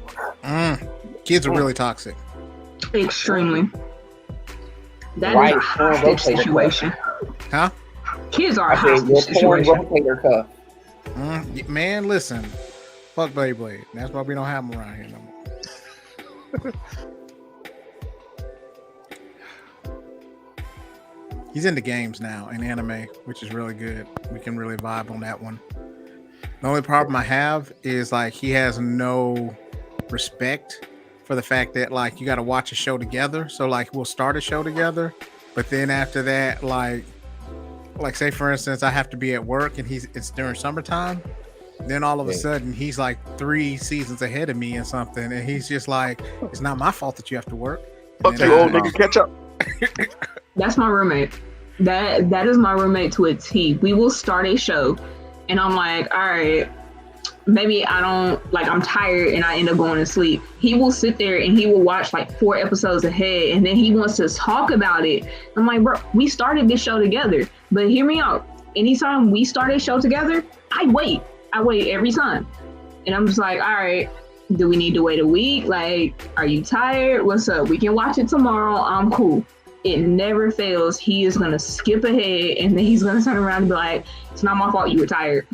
Kids are really toxic. Extremely. That is a hostage situation. Huh? Kids are a hostage situation. Rotator cuff. Man, listen. Fuck Blade. That's why we don't have them around here no more. He's into games now and anime, which is really good. We can really vibe on that one. The only problem I have is like he has no respect for the fact that like you got to watch a show together. So like we'll start a show together, but then after that, like say for instance, I have to be at work and it's during summertime. Then all of a sudden he's like 3 seasons ahead of me and something, and he's just like, it's not my fault that you have to work. Fuck you, old nigga, catch up. That's my roommate. That is my roommate to a T. We will start a show and I'm like, all right, maybe I'm tired and I end up going to sleep. He will sit there and he will watch like 4 episodes ahead and then he wants to talk about it. I'm like, bro, we started this show together, but hear me out. Anytime we start a show together, I wait every time. And I'm just like, all right, do we need to wait a week? Like, are you tired? What's up? We can watch it tomorrow. I'm cool. It never fails. He is going to skip ahead and then he's going to turn around and be like, it's not my fault you were tired.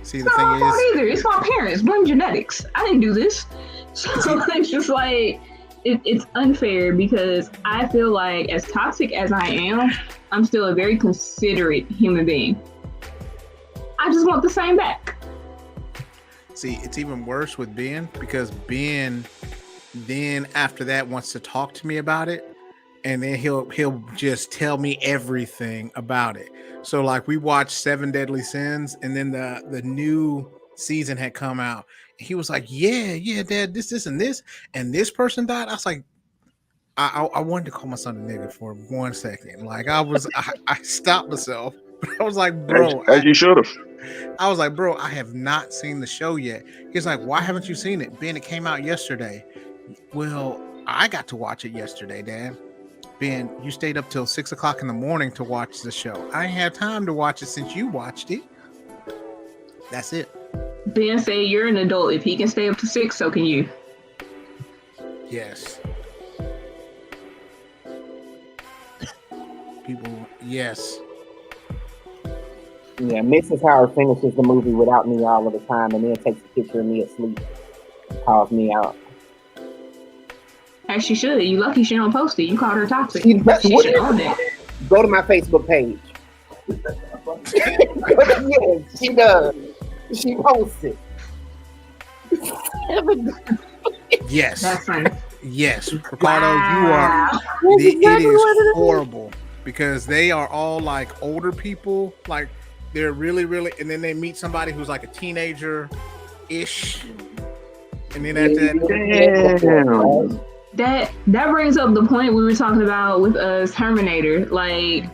See, it's not my fault either. It's my parents. Blame genetics. I didn't do this. So it's just like, it's unfair because I feel like as toxic as I am, I'm still a very considerate human being. I just want the same back. See, it's even worse with Ben because Ben then after that wants to talk to me about it, and then he'll just tell me everything about it. So like we watched 7 Deadly Sins, and then the new season had come out. He was like, yeah, Dad, this, and this person died. I was like, I wanted to call my son a nigga for 1 second. Like I stopped myself. I was like, bro, as you should have. I was like, bro, I have not seen the show yet. He's like, why haven't you seen it? Ben, it came out yesterday. Well, I got to watch it yesterday, Dad. Ben, you stayed up till 6 o'clock in the morning to watch the show. I ain't had time to watch it since you watched it. That's it. Ben say you're an adult. If he can stay up to 6, so can you. Yes. People, yes. Yeah, Mrs. Howard finishes the movie without me all of the time and then takes a picture of me asleep and calls me out. As she should. You lucky she don't post it. You called her toxic. She She should own that. Go to my Facebook page. Yes, she does. She posts it. Yes. That's funny. Yes. Ricardo, you Wow. are. It is horrible because they are all like older people. Like they're really, really, and then they meet somebody who's like a teenager ish. And then after that, Damn. That brings up the point we were talking about with Terminator. Like,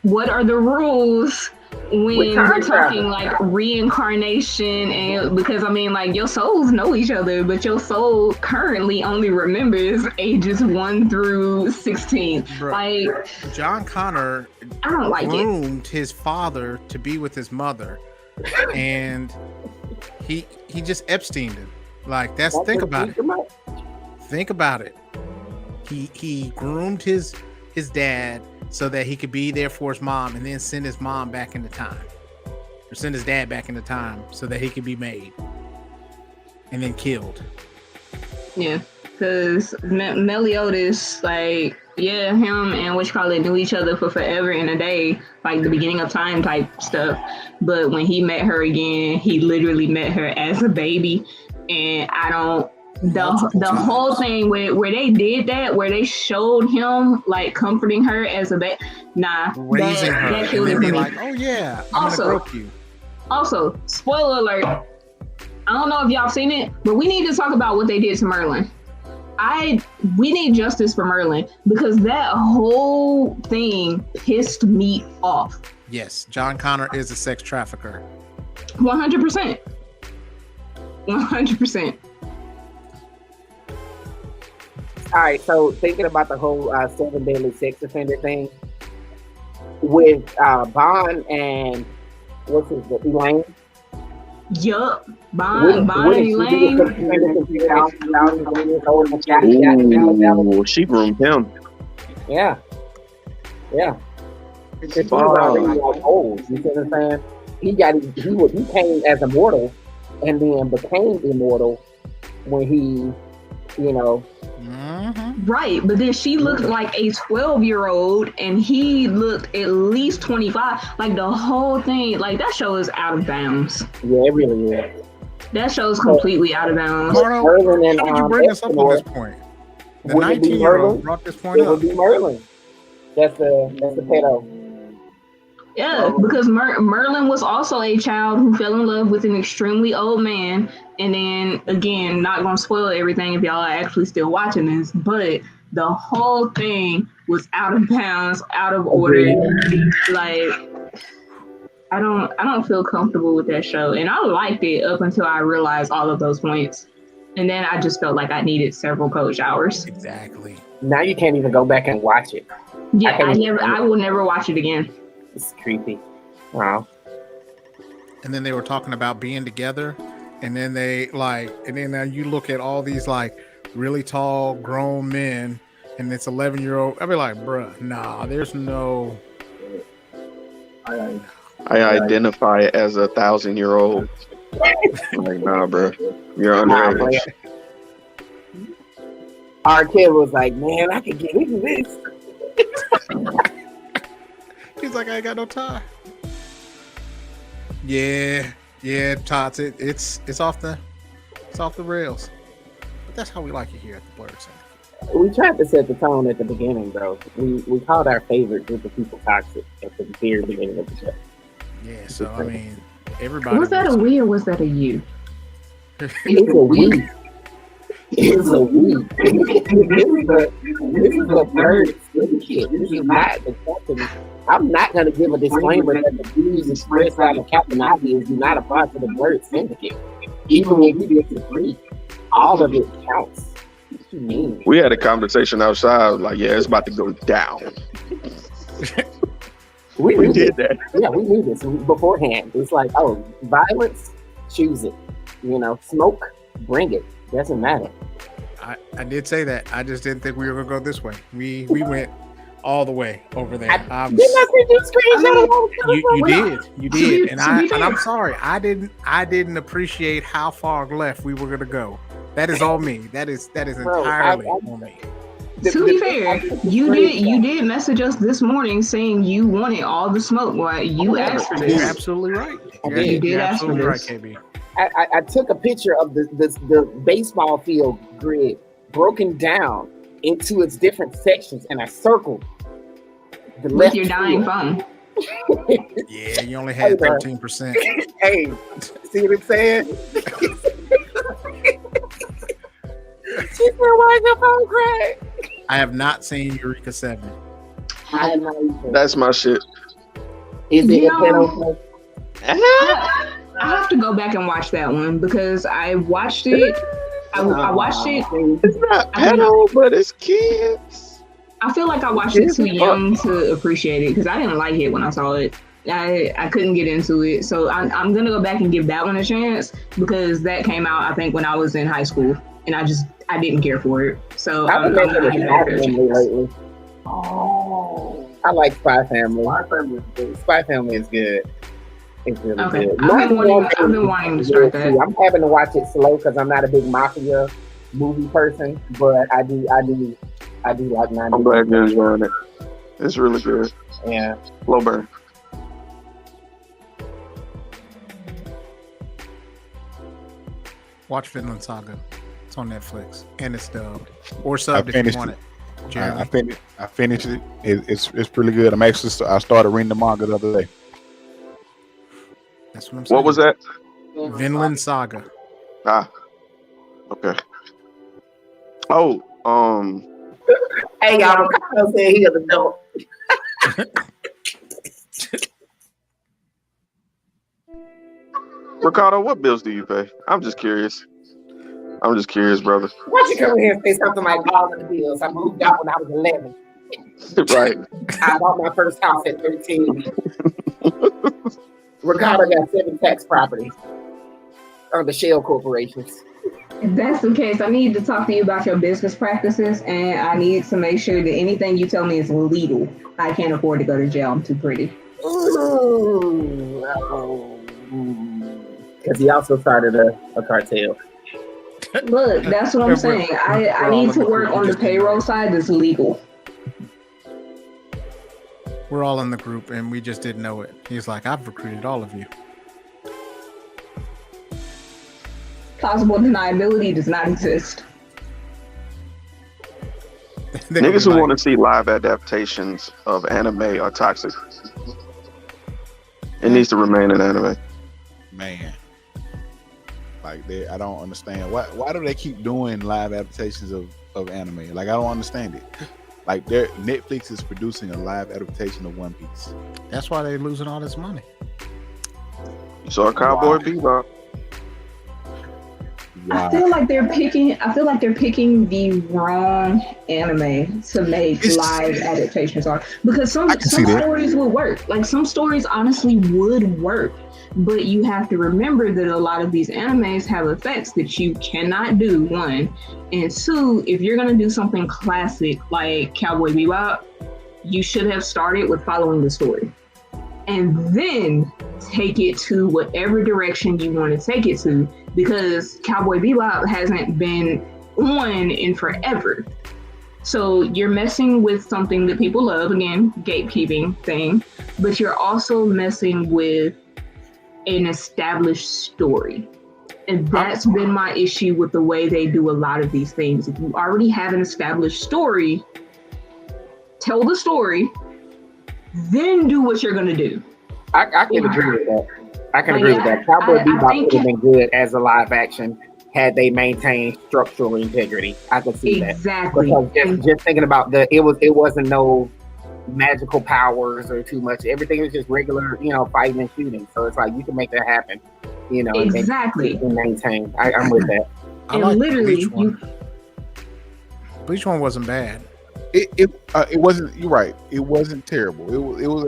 what are the rules when we're talking like reincarnation? And because I mean, like, your souls know each other, but your soul currently only remembers ages 1 through 16. Bro, like, John Connor I don't like it. groomed his father to be with his mother, and he just Epsteined him. Like that's think about it. Think about it. He groomed his dad so that he could be there for his mom, and then send his mom back into time, or send his dad back into time so that he could be made, and then killed. Yeah, because Meliodas, like, yeah, him and knew each other for forever and a day, like the beginning of time type stuff. But when he met her again, he literally met her as a baby, and I don't. The whole thing where they did that, where they showed him like comforting her as a baby, Raising her, that and then be me. like, "Oh yeah, I'm Also- gonna grope you." Also, spoiler alert. I don't know if y'all seen it, but we need to talk about what they did to Merlin. We need justice for Merlin because that whole thing pissed me off. Yes, John Connor is a sex trafficker. 100%. 100%. All right, so thinking about the whole 7 Deadly Sex Offender thing with Bond and what's his name, Elaine. Yup. Bond and Elaine. Ooh, she groomed him. Yeah. It's Wow. like old. You see what I'm saying? He came as immortal and then became immortal when he, Right, but then she looked like a 12-year-old and he looked at least 25. Like the whole thing, like that show is out of bounds. Yeah, it really is. That show is completely out of bounds. Ricardo, Merlin and, how did you bring us up on this point? The Would it be 19-year-old Merlin? brought this point It would up. be Merlin. That's the pedo. Yeah, because Merlin was also a child who fell in love with an extremely old man. And then, again, not going to spoil everything if y'all are actually still watching this, but the whole thing was out of bounds, out of order. Like, I don't feel comfortable with that show. And I liked it up until I realized all of those points. And then I just felt like I needed several cold showers. Exactly. Now you can't even go back and watch it. Yeah, I will never watch it again. It's creepy. Wow. And then they were talking about being together, and then now you look at all these like really tall grown men, and it's 11-year-old. I'd be like, bruh, nah, there's no. I identify as a 1,000-year-old. Like, nah, bro, you're underage. Our kid was like, man, I could get into this. He's like, I ain't got no time. Yeah, Tots. It's off the rails. But that's how we like it here at the Blerd Center. We tried to set the tone at the beginning, though. We called our favorite group of people toxic at the very beginning of the show. Yeah, so I mean, everybody. Was that a we or was that a you? It's a we. It's a we. This is a bird syndicate. This is not the captain. I'm not going to give a disclaimer that the views expressed out of Captain Obvious do not apply to the Blerd Syndicate. Even when we disagree, all of it counts. What you mean? We had a conversation outside. Like, yeah, it's about to go down. We did that. Yeah, we knew this beforehand. It's like, oh, violence, choose it. You know, smoke, bring it. Doesn't matter. I did say that. I just didn't think we were gonna go this way. We went all the way over there. Didn't I send you a screenshot? You did, and I'm sorry. I didn't appreciate how far left we were gonna go. That is all me. That is entirely on me. To be fair, you did message us this morning saying you wanted all the smoke. Why you asked for this? You're absolutely right. You did ask for right, this. KB. I took a picture of the baseball field grid broken down into its different sections, and I circled the left. With your dying phone. Yeah, you only had 13%. Hey, see what I'm saying? She said, "Why is your phone cracked?" I have not seen Eureka 7. I have not either. That's my shit. Is it a know, I have to go back and watch that one because I watched it. I watched it. It's not pedo, but it's kids. I feel like I watched it too young to appreciate it because I didn't like it when I saw it. I couldn't get into it, so I'm gonna go back and give that one a chance because that came out I think when I was in high school, and I didn't care for it. So I'm gonna give it a lately. Oh, I like Spy Family. Spy Family is good. It's really good. I've been wanting to start that. I'm having to watch it slow because I'm not a big mafia movie person, but I do like 90s. I'm glad you're enjoying it. It's really good. Yeah. Low burn. Watch Vinland Saga. It's on Netflix and it's dubbed or subbed if you want it. I finished it. It's pretty good. I started reading the manga the other day. That's what I'm saying. What was that? Vinland Saga. Okay. Oh, hey y'all, Ricardo said he was an adult. Ricardo, what bills do you pay? I'm just curious, brother. Why you come here and say something like all of the bills? I moved out when I was 11. Right. I bought my first house at 13. Ricardo got 7 tax properties on the shell corporations. If that's the case, I need to talk to you about your business practices, and I need to make sure that anything you tell me is legal. I can't afford to go to jail. I'm too pretty. Because he also started a cartel. Look, that's what I'm saying. I need to work on the payroll side that's legal. We're all in the group and we just didn't know it. He's like, I've recruited all of you. Plausible deniability does not exist. Niggas who want to see live adaptations of anime are toxic. It needs to remain an anime. Man. Like I don't understand. Why do they keep doing live adaptations of anime? Like I don't understand it. Like Netflix is producing a live adaptation of One Piece. That's why they're losing all this money. You saw Cowboy Bebop. Wow. I feel like they're picking the wrong anime to make live adaptations on because some stories will work. Like some stories honestly would work, but you have to remember that a lot of these animes have effects that you cannot do, one, and two, if you're gonna do something classic like Cowboy Bebop, you should have started with following the story and then take it to whatever direction you want to take it to, because Cowboy Bebop hasn't been on in forever. So you're messing with something that people love, again, gatekeeping thing, but you're also messing with an established story. And that's been my issue with the way they do a lot of these things. If you already have an established story, tell the story, then do what you're gonna do. I can agree with that. I can agree with that. Cowboy Bebop would have been good as a live action had they maintained structural integrity. I could see that. Exactly. Because just thinking about it wasn't no magical powers or too much. Everything was just regular, fighting and shooting. So it's like you can make that happen, exactly. And maintain. I'm with that. And literally, Bleach one wasn't bad. It wasn't. You're right. It wasn't terrible. It was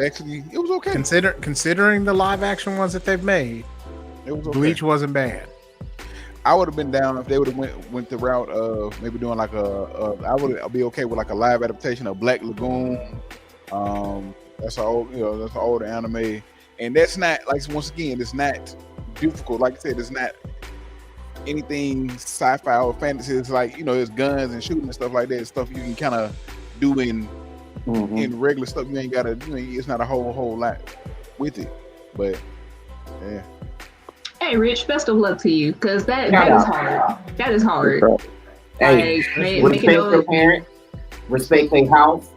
okay. Considering the live action ones that they've made, It was okay. Bleach wasn't bad. I would have been down if they would have went the route of maybe doing like I would be okay with like a live adaptation of Black Lagoon. That's an older anime, and that's not like, once again, it's not difficult. Like I said, it's not anything sci-fi or fantasy. It's like, there's guns and shooting and stuff like that. Stuff you can kind of do in regular stuff. You ain't gotta. It's not a whole lot with it, but yeah. Hey, Rich, best of luck to you, because that is hard. That is hard. Hey, respect your parents, respect their house,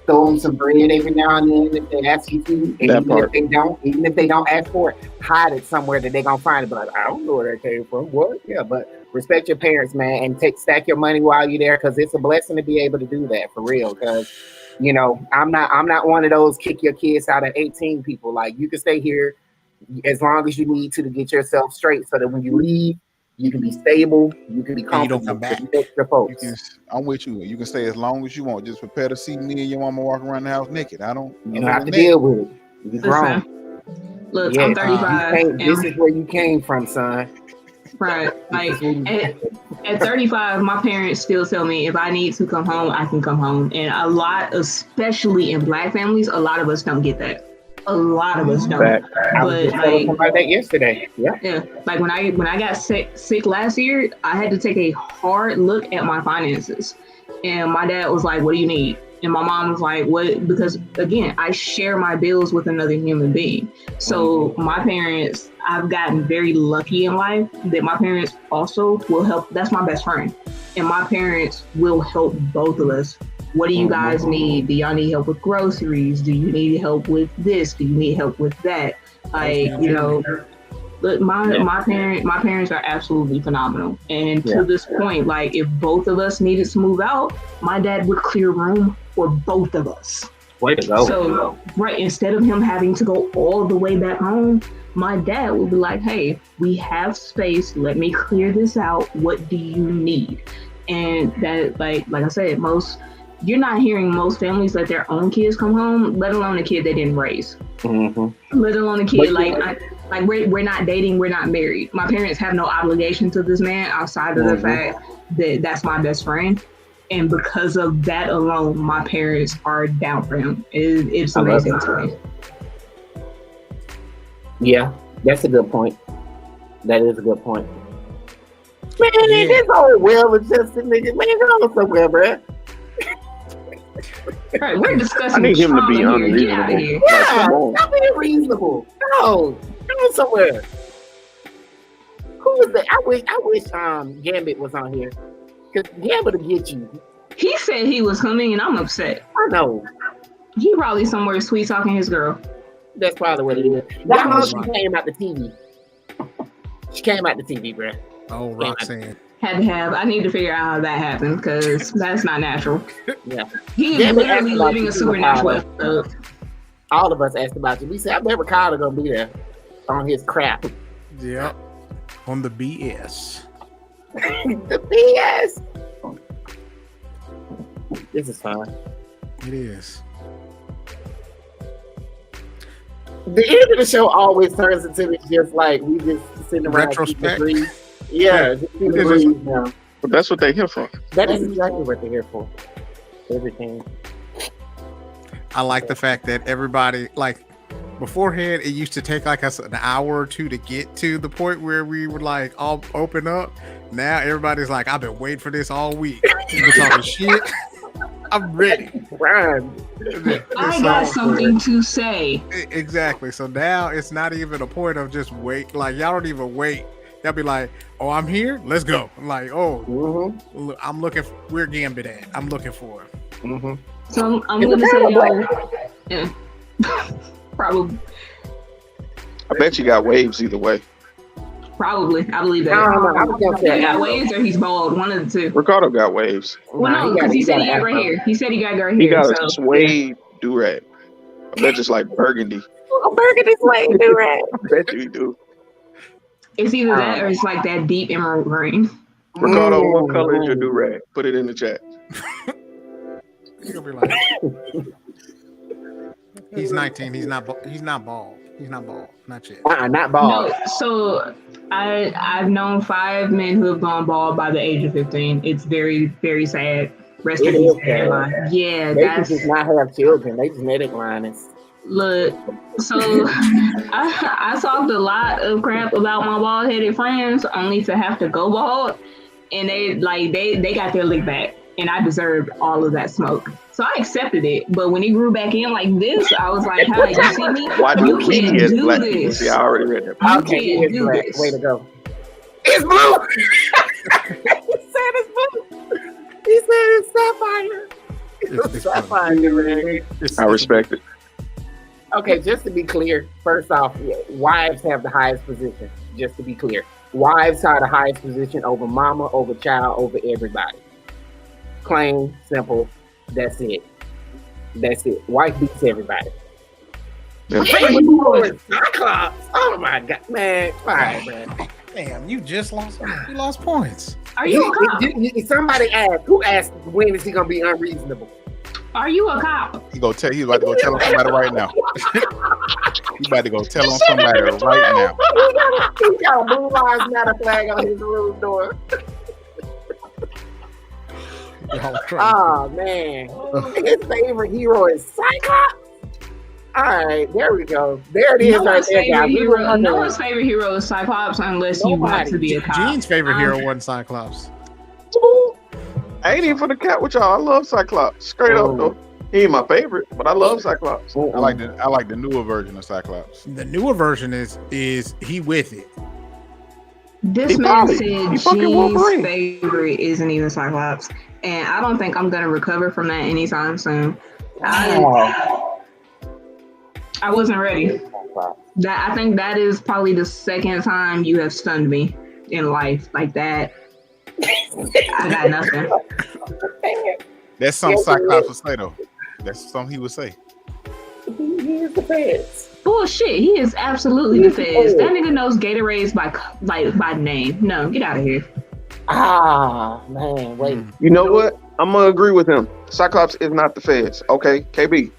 throw them some bread every now and then if they ask you to. And even if they don't ask for it, hide it somewhere that they're gonna find it. But I don't know where that came from. What? Yeah, but respect your parents, man, and stack your money while you're there, because it's a blessing to be able to do that for real. Because I'm not one of those kick your kids out at 18 people. Like, you can stay here as long as you need to get yourself straight, so that when you leave, you can be stable, you can be comfortable. You don't come back. Your folks. I'm with you. You can stay as long as you want. Just prepare to see me and your mama walking around the house naked. You don't have to deal with it. You're grown. Look, I'm 35. This is where you came from, son. Right. Like, at 35, my parents still tell me if I need to come home, I can come home. And a lot, especially in Black families, a lot of us don't get that. A lot of us don't. I was just talking about that yesterday. Yeah. Like, when I got sick last year, I had to take a hard look at my finances. And my dad was like, "What do you need?" And my mom was like, "What?" Because again, I share my bills with another human being. So my parents, I've gotten very lucky in life that my parents also will help. That's my best friend. And my parents will help both of us. What do you guys need? Do y'all need help with groceries? Do you need help with this? Do you need help with that? Like, look, my parents are absolutely phenomenal. And to this point, like, if both of us needed to move out, my dad would clear room for both of us. Way to go. So, instead of him having to go all the way back home, my dad would be like, "Hey, we have space. Let me clear this out. What do you need?" And that, like I said, you're not hearing most families let their own kids come home, let alone a kid they didn't raise. Let alone a kid we're not dating, we're not married. My parents have no obligation to this man outside of the fact that that's my best friend. And because of that alone, my parents are down for him. It's amazing to me. Yeah, that's a good point. That is a good point. Man, this old well-adjusted nigga, man, go somewhere, bruh. Right, we're discussing. I need him to be unreasonable. Yeah, stop being reasonable. No, go somewhere. Who was that? I wish Gambit was on here, because Gambit will get you. He said he was coming, and I'm upset. I know. He probably somewhere sweet talking his girl. That's probably what it is. Y'all know she came out the TV. She came out the TV, bro. Oh, Roxanne. Had to have. I need to figure out how that happened, because that's not natural. Yeah. He is literally living a supernatural episode. All of us asked about you. We said, I bet Ricardo gonna be there on his crap. Yep. On the BS. The BS. This is fun. It is. The end of the show always turns into just like we just sitting around. Retrospect. Yeah, now. But that's what they're here for. That is exactly what they're here for. Everything. I like the fact that everybody, like, beforehand, it used to take like us an hour or two to get to the point where we would like all open up. Now everybody's like, I've been waiting for this all week. You've been talking shit. I'm ready. Run. I got something to say. Exactly. So now it's not even a point of just wait. Like, y'all don't even wait. Y'all be like, "Oh, I'm here. Let's go." I'm like, "Oh, I'm looking. Where Gambit at? I'm looking for him." So I'm gonna say, yeah, probably. I bet you got waves either way. Probably, I believe that. I was gonna say he got waves or he's bald. One of the two. Ricardo got waves. Well, no, because he said he got right here. He said he got right here. He got a suede do-rag. I bet it's like burgundy. A burgundy suede do-rag. I bet you do. It's either that or it's like that deep emerald green. Ricardo, what color is your do-rag? Put it in the chat. He'll be like, he's 19. He's not bald. He's not bald. Not yet. Not bald. No, so I've known 5 men who have gone bald by the age of 15. It's very, very sad. Rest in peace, everybody. Yeah, They that's just not have children. They genetic line is. look. So I talked a lot of crap about my bald-headed friends, only to have to go bald, and they got their lick back, and I deserved all of that smoke. So I accepted it, but when it grew back in like this, I was like, "Hi, you see me? Why do You we can't as do black people? this. See, I already read that. You Okay, can't it's do black. this." Way to go. It's blue. He said it's blue. He said it's sapphire. It's sapphire, man. I respect it. Okay, just to be clear, first off, wives have the highest position. Just to be clear, wives are the highest position over mama, over child, over everybody. Plain, simple. That's it. That's it. Wife beats everybody. Yeah. Cyclops. Oh my god, man! All right, man. Damn, you just lost. You lost points. Are you a cop? Somebody asked. Who asked when is he gonna be unreasonable? Are you a cop? He's about to go tell on somebody right now. He about to go tell on somebody right now. He got a Blue Lives Matter flag on his room door. Oh man, his favorite hero is Cyclops. All right, there we go. There it is, right there, guys. No one's favorite hero is Cyclops unless you want to be a cop. Gene's favorite hero wasn't Cyclops. I ain't even for the cat with y'all. I love Cyclops. Straight up though. He ain't my favorite, but I love Cyclops. I like the newer version of Cyclops. The newer version is he with it. This man said Gene's favorite isn't even Cyclops, and I don't think I'm gonna recover from that anytime soon. I wasn't ready. I think that is probably the second time you have stunned me in life like that. I got nothing. That's something Cyclops would say though. That's something he would say. He is the feds. Bullshit. He is absolutely the feds. That nigga knows Gatorades by name. No, get out of here. Ah, man, wait. You know what? I'm gonna agree with him. Cyclops is not the feds. Okay, KB.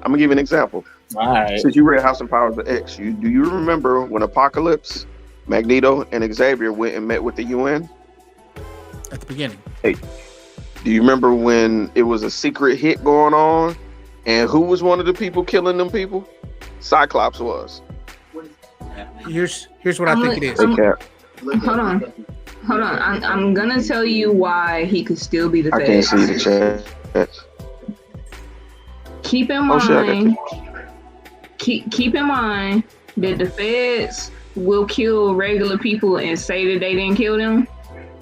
I'm gonna give you an example. All right. Since you read House and Powers of X, do you remember when Apocalypse, Magneto, and Xavier went and met with the UN? At the beginning. Hey, do you remember when it was a secret hit going on? And who was one of the people killing them people? Cyclops was. Here's what I think it is. Hold on. I'm gonna tell you why he could still be the I can't feds. see the chat. Keep in mind. Keep in mind that the feds will kill regular people and say that they didn't kill them,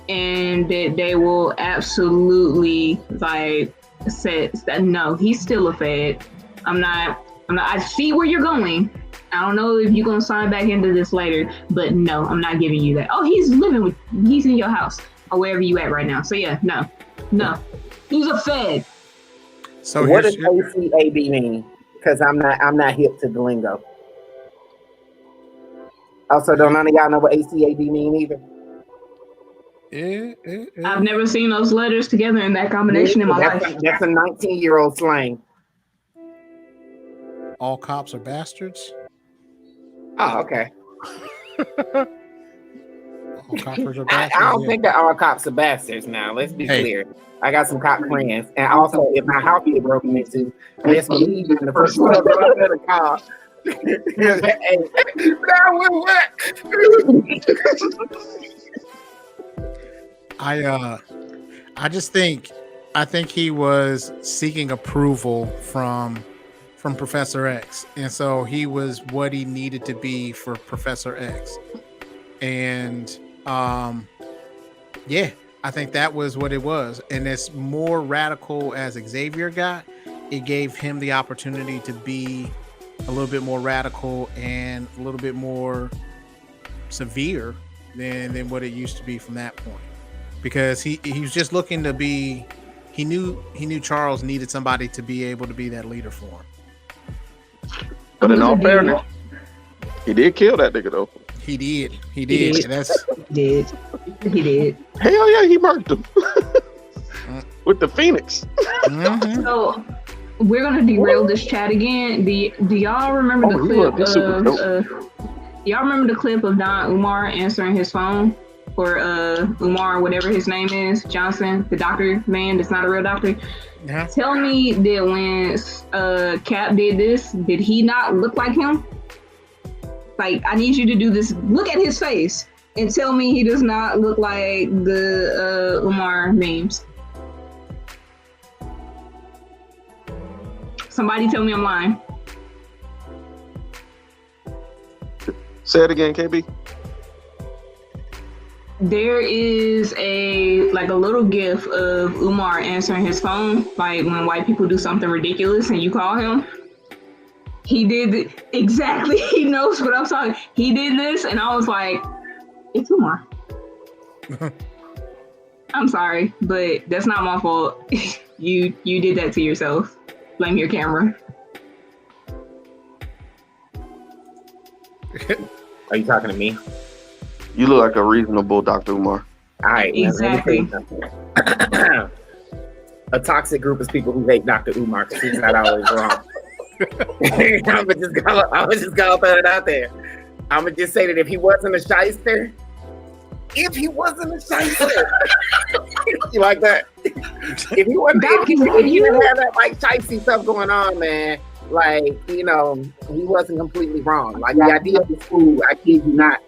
and that they will absolutely say that no, he's still a fed. I'm not. I see where you're going. I don't know if you're gonna sign back into this later, but no, I'm not giving you that. Oh, he's in your house or wherever you at right now. So yeah, no, he's a fed. So what does ACAB mean? Because I'm not hip to the lingo. Also, don't none of y'all know what ACAB mean either? I've never seen those letters together in that combination in my life. That's a 19-year-old slang. All cops are bastards. Oh, okay. All coppers are bastards. I don't think that all cops are bastards now. Let's be clear. I got some cop friends. And also, if my house get broken into, let's leave in the first one to the car. I think he was seeking approval from Professor X, and so he was what he needed to be for Professor X, and I think that was what it was. And as more radical as Xavier got, it gave him the opportunity to be a little bit more radical and a little bit more severe than what it used to be from that point, because he was just looking to be. He knew Charles needed somebody to be able to be that leader for him. But in all fairness, he did kill that nigga though. He did. He did. Hell yeah, he murked him with the Phoenix. So we're gonna derail this chat again. Do y'all remember the clip y'all remember the clip of Don Umar answering his phone for Umar, whatever his name is, Johnson, the doctor man that's not a real doctor? Yeah. Tell me that when Cap did this, did he not look like him? Like, I need you to do this. Look at his face and tell me he does not look like the Umar memes. Somebody tell me I'm lying. Say it again, KB. There is a little gif of Umar answering his phone, like when white people do something ridiculous and you call him. He did exactly. He knows what I'm talking. He did this, and I was like, "It's Umar." I'm sorry, but that's not my fault. You did that to yourself. Blame your camera. Are you talking to me? You look like a reasonable Dr. Umar. All right. Exactly. A toxic group of people who hate Dr. Umar because he's not always wrong. I'm just gonna throw it out there. I'm gonna just say that if he wasn't a shyster, you like that? If he wasn't, if he didn't have that like shysty stuff going on, man, like, you know, he wasn't completely wrong. Like the idea of the school, I kid you not.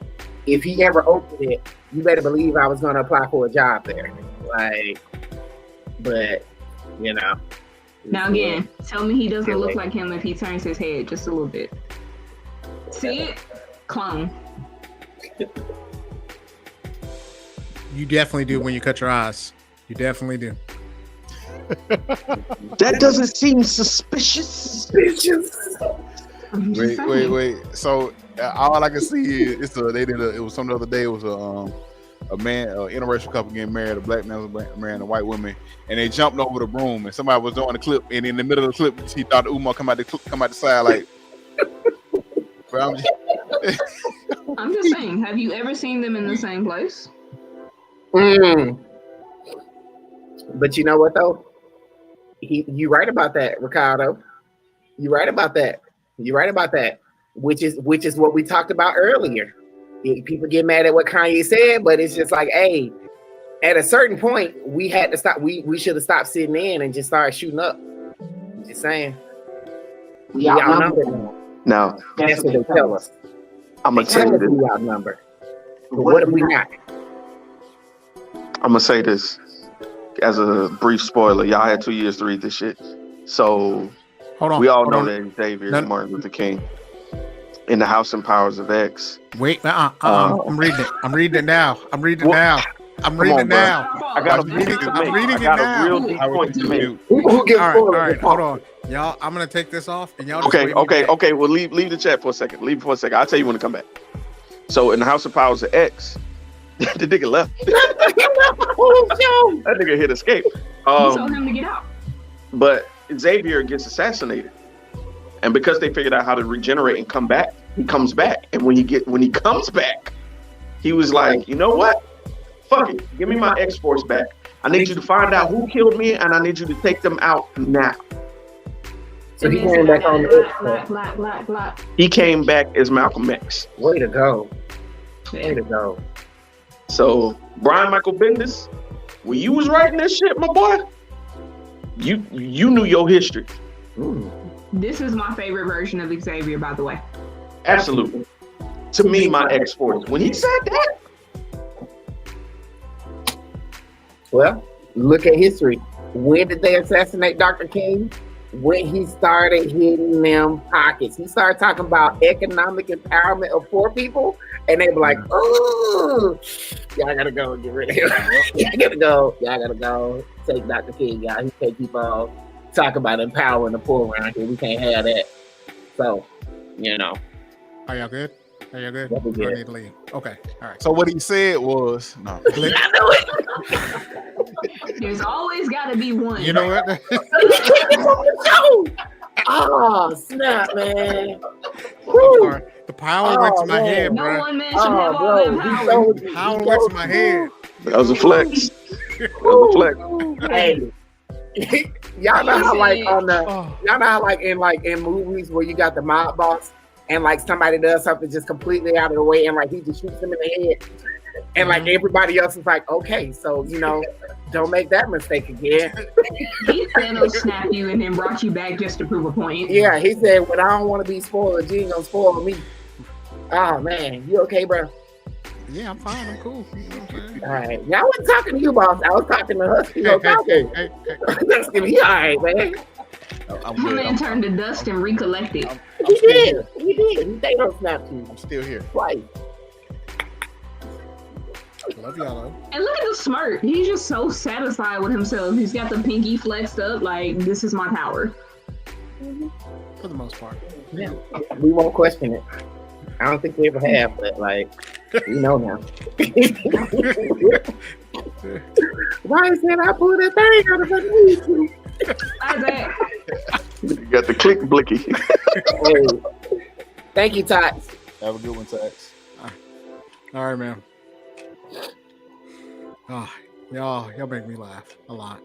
If he ever opened it, you better believe I was gonna apply for a job there. Like, but you know. Now again, tell me he doesn't look like him if he turns his head just a little bit. See it? Clone. You definitely do when you cut your eyes. You definitely do. That doesn't seem suspicious. Wait. So all I can see is it was some other day. It was a man, interracial couple getting married. A black man was marrying a white woman, and they jumped over the broom. And somebody was doing the clip, and in the middle of the clip, he thought Umar come out the side like. But I'm just saying. Have you ever seen them in the same place? But you know what though? You right about that, Ricardo. You right about that. Which is what we talked about earlier. People get mad at what Kanye said, but it's just like, hey, at a certain point, we had to stop. We should have stopped sitting in and just started shooting up. Just saying. We outnumbered Now, that's what they tell us. I'm gonna tell you this. We outnumbered. But what if we not? I'm gonna say this as a brief spoiler. Y'all had 2 years to read this shit, so we all know that Xavier is Martin Luther King. In the House and Powers of X. Wait, I'm reading it. I'm reading it now. I got a real deep point to make. All right, hold on. Y'all, I'm gonna take this off and y'all just Okay. Well, leave the chat for a second. I'll tell you when to come back. So in the House of Powers of X, the nigga left. That nigga hit escape. You told him to get out. But Xavier gets assassinated. And because they figured out how to regenerate and come back, he comes back. And when he comes back, he was like, you know what? Fuck it. Give me my X-Force back. I need you to find out who killed me, and I need you to take them out now. So he came back on the black. He came back as Malcolm X. Way to go. So, Brian Michael Bendis, when you was writing this shit, my boy, you knew your history. This is my favorite version of Xavier, by the way. Absolutely. To me, my X-Force. When he said that. Well, look at history. When did they assassinate Dr. King? When he started hitting them pockets. He started talking about economic empowerment of poor people. And they were like, oh, y'all gotta go and get rid of him. Y'all gotta go. Take Dr. King out. He can't keep on talking about empowering the poor around here. We can't have that. So, you know. Are y'all good? I need to leave. Okay. All right. So what he said was, no. I know it. There's always got to be one. You know what? Oh, snap, man. The power went to my head, bro. No one man should have all that power. Power went to my head. That was a flex. Hey, Y'all know how like y'all know how like in movies where you got the mob boss and like somebody does something just completely out of the way and like he just shoots him in the head and like everybody else is like, okay, so don't make that mistake again. He Thanos snapped you and then brought you back just to prove a point. Yeah, he said, when I don't want to be spoiled, you ain't gonna spoil me. Oh man, you okay, bro? Yeah, I'm fine. I'm cool. You know what I'm saying? All right. Now I wasn't talking to you, boss. I was talking to Husky. Hey. Dustin, he all right, man. I'm My good. man turned to dust and recollected. He did. He Thanos snapped you I'm still here. twice. Love y'all though. And look at the smirk. He's just so satisfied with himself. He's got the pinky flexed up like, this is my power. For the most part. Yeah. We won't question it. I don't think we ever have, but like, we know now. Why is that I pulled that thing out of my YouTube? Isaac. You got the click blicky. Hey. Thank you, Tots. Have a good one, Tax. All right, man. Oh, y'all make me laugh a lot.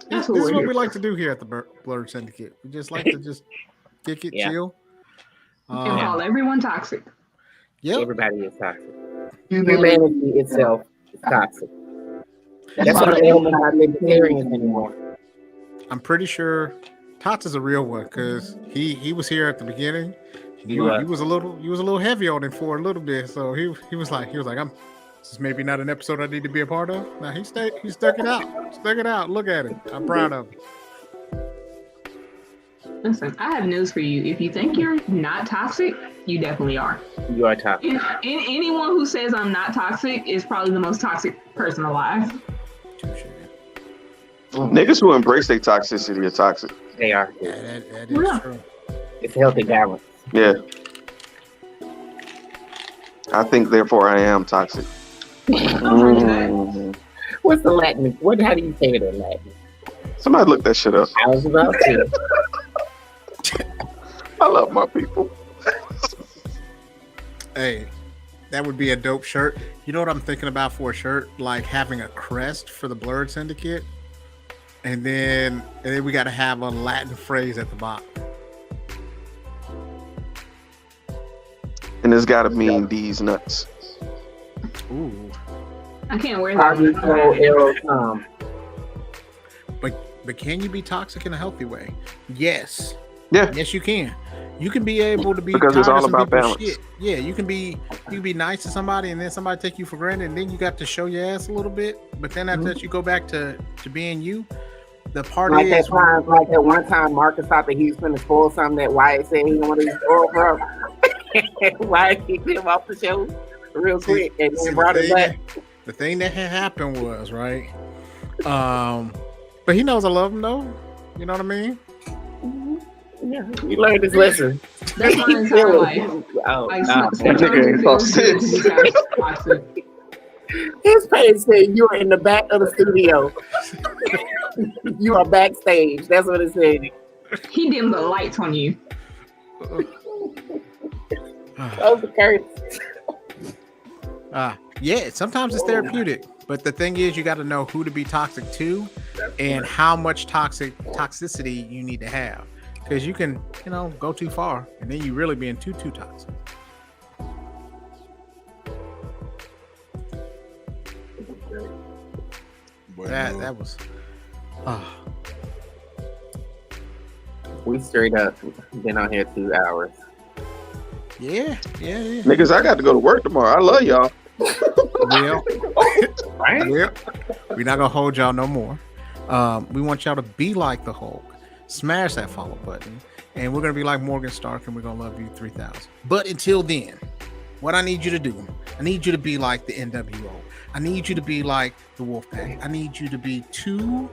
This is what we like to do here at the Blerd Syndicate. We just like to just kick it, chill. And call everyone toxic. Yep. Everybody is toxic. Humanity itself is toxic. That's why we're not vegetarians anymore. I'm pretty sure Tots is a real one because he was here at the beginning. He was a little heavy on him for a little bit, so he was like, this is maybe not an episode I need to be a part of. Now he stuck it out. Look at him. I'm proud of him. Listen, I have news for you. If you think you're not toxic, you definitely are. You are toxic. Anyone who says I'm not toxic is probably the most toxic person alive. Niggas who embrace their toxicity are toxic. They are. Yeah, that is true. It's healthy balance. Yeah. I think, therefore, I am toxic. What's the Latin? How do you say it in Latin? Somebody look that shit up. I was about to. I love my people. Hey, that would be a dope shirt. You know what I'm thinking about for a shirt? Like having a crest for the Blerd Syndicate. And then we got to have a Latin phrase at the bottom. And it's got to mean these nuts. Ooh. I can't wear that. But can you be toxic in a healthy way? Yes. Yeah. Yes, you can. You can be able to be because it's all about balance. Shit. Yeah, you can be nice to somebody and then somebody take you for granted and then you got to show your ass a little bit. But then after that you go back to being you. The part like is like that one time Marcus thought that he was gonna spoil something that Wyatt said he wanted to spoil from. Wyatt kicked him off the show real quick and then brought it back. The thing that had happened was right. But he knows I love him though. You know what I mean? Yeah, he learned his lesson. That's my entire life. His page said you are in the back of the studio. You are backstage. That's what it said. He dimmed the lights on you. That was the curse. Yeah, sometimes it's therapeutic. But the thing is, you got to know who to be toxic to and how much toxicity you need to have. Because you can, go too far and then you really being too toxic. That was. We straight up been on here 2 hours. Yeah. Niggas, I got to go to work tomorrow. I love y'all. Well, we're not gonna hold y'all no more. We want y'all to be like the Hulk. Smash that follow button, and we're gonna be like Morgan Stark, and we're gonna love you 3,000. But until then, what I need you to do, I need you to be like the NWO. I need you to be like the Wolfpack. I need you to be too